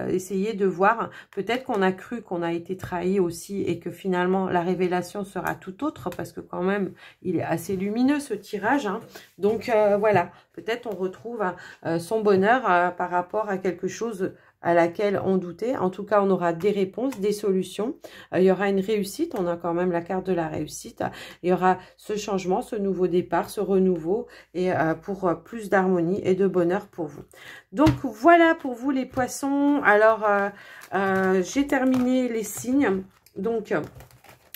[SPEAKER 1] Essayez de voir, peut-être qu'on a cru qu'on a été trahi aussi et que finalement, la révélation sera tout autre parce que quand même, il est assez lumineux ce tirage. Hein. Donc voilà, peut-être on retrouve son bonheur par rapport à quelque chose à laquelle on doutait. En tout cas, on aura des réponses, des solutions. Il y aura une réussite. On a quand même la carte de la réussite. Il y aura ce changement, ce nouveau départ, ce renouveau et pour plus d'harmonie et de bonheur pour vous. Donc, voilà pour vous les poissons. Alors, j'ai terminé les signes. Donc,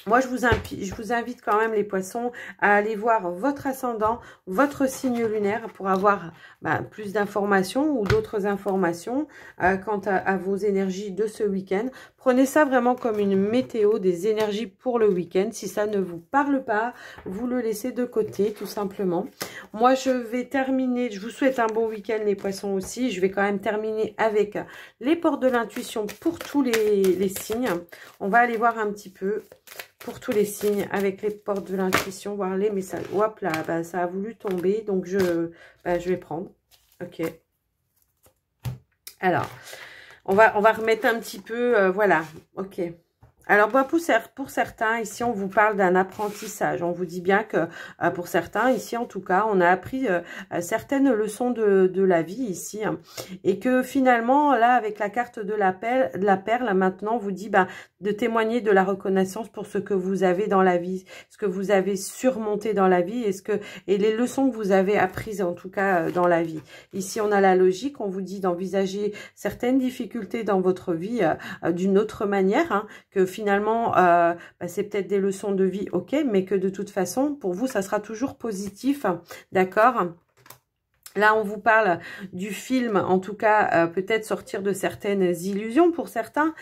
[SPEAKER 1] moi, je vous invite quand même, les poissons, à aller voir votre ascendant, votre signe lunaire pour avoir plus d'informations ou d'autres informations quant à vos énergies de ce week-end. Prenez ça vraiment comme une météo des énergies pour le week-end. Si ça ne vous parle pas, vous le laissez de côté, tout simplement. Moi, je vais terminer. Je vous souhaite un bon week-end, les poissons aussi. Je vais quand même terminer avec les portes de l'intuition pour tous les signes. On va aller voir un petit peu pour tous les signes avec les portes de l'intuition, voir les messages. Hop là, ça a voulu tomber, donc je vais prendre. Ok. Alors, on va remettre un petit peu, voilà. Ok. Alors, pour certains, ici, on vous parle d'un apprentissage. On vous dit bien que pour certains, ici, en tout cas, on a appris certaines leçons de la vie ici. Hein, et que finalement, là, avec la carte de la perle, maintenant, on vous dit de témoigner de la reconnaissance pour ce que vous avez dans la vie, ce que vous avez surmonté dans la vie et les leçons que vous avez apprises, en tout cas, dans la vie. Ici, on a la logique. On vous dit d'envisager certaines difficultés dans votre vie d'une autre manière, hein, que finalement, c'est peut-être des leçons de vie, ok, mais que de toute façon, pour vous, ça sera toujours positif, d'accord ? Là, on vous parle du film, en tout cas, peut-être sortir de certaines illusions pour certains,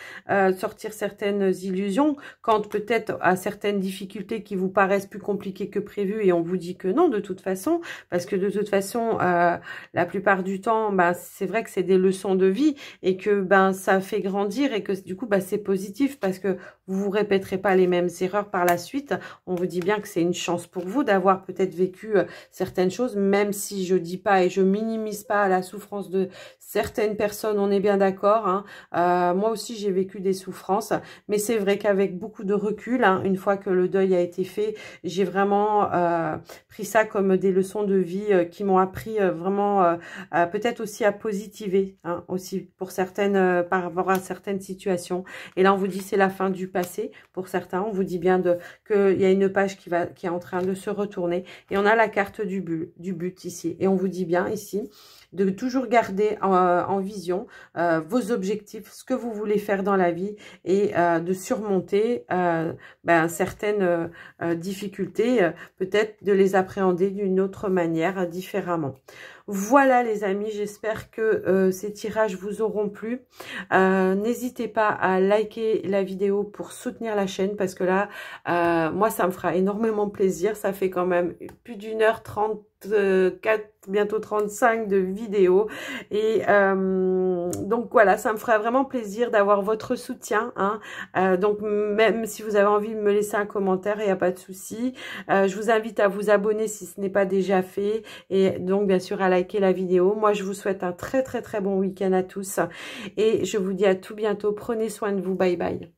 [SPEAKER 1] sortir certaines illusions quand peut-être à certaines difficultés qui vous paraissent plus compliquées que prévu et on vous dit que non, de toute façon, parce que de toute façon, la plupart du temps, c'est vrai que c'est des leçons de vie et que ça fait grandir et que du coup, c'est positif parce que vous vous répéterez pas les mêmes erreurs par la suite. On vous dit bien que c'est une chance pour vous d'avoir peut-être vécu certaines choses, même si je dis pas et je minimise pas la souffrance de certaines personnes, on est bien d'accord. Hein. Moi aussi, j'ai vécu des souffrances, mais c'est vrai qu'avec beaucoup de recul, hein, une fois que le deuil a été fait, j'ai vraiment pris ça comme des leçons de vie qui m'ont appris vraiment peut-être aussi à positiver, hein, aussi pour certaines, par rapport à certaines situations. Et là, on vous dit c'est la fin du passé pour certains. On vous dit bien qu'il y a une page qui est en train de se retourner. Et on a la carte du but ici. Et on vous dit bien ici de toujours garder en vision vos objectifs, ce que vous voulez faire dans la vie et de surmonter certaines difficultés, peut-être de les appréhender d'une autre manière, différemment. Voilà les amis, j'espère que ces tirages vous auront plu. N'hésitez pas à liker la vidéo pour soutenir la chaîne parce que là, moi ça me fera énormément plaisir. Ça fait quand même plus d'1h34, bientôt 35 de vidéos. Et donc voilà, ça me fera vraiment plaisir d'avoir votre soutien. Hein. Donc même si vous avez envie de me laisser un commentaire, il n'y a pas de souci. Je vous invite à vous abonner si ce n'est pas déjà fait. Et donc bien sûr à liker la vidéo. Moi je vous souhaite un très très très bon week-end à tous. Et je vous dis à tout bientôt. Prenez soin de vous. Bye bye.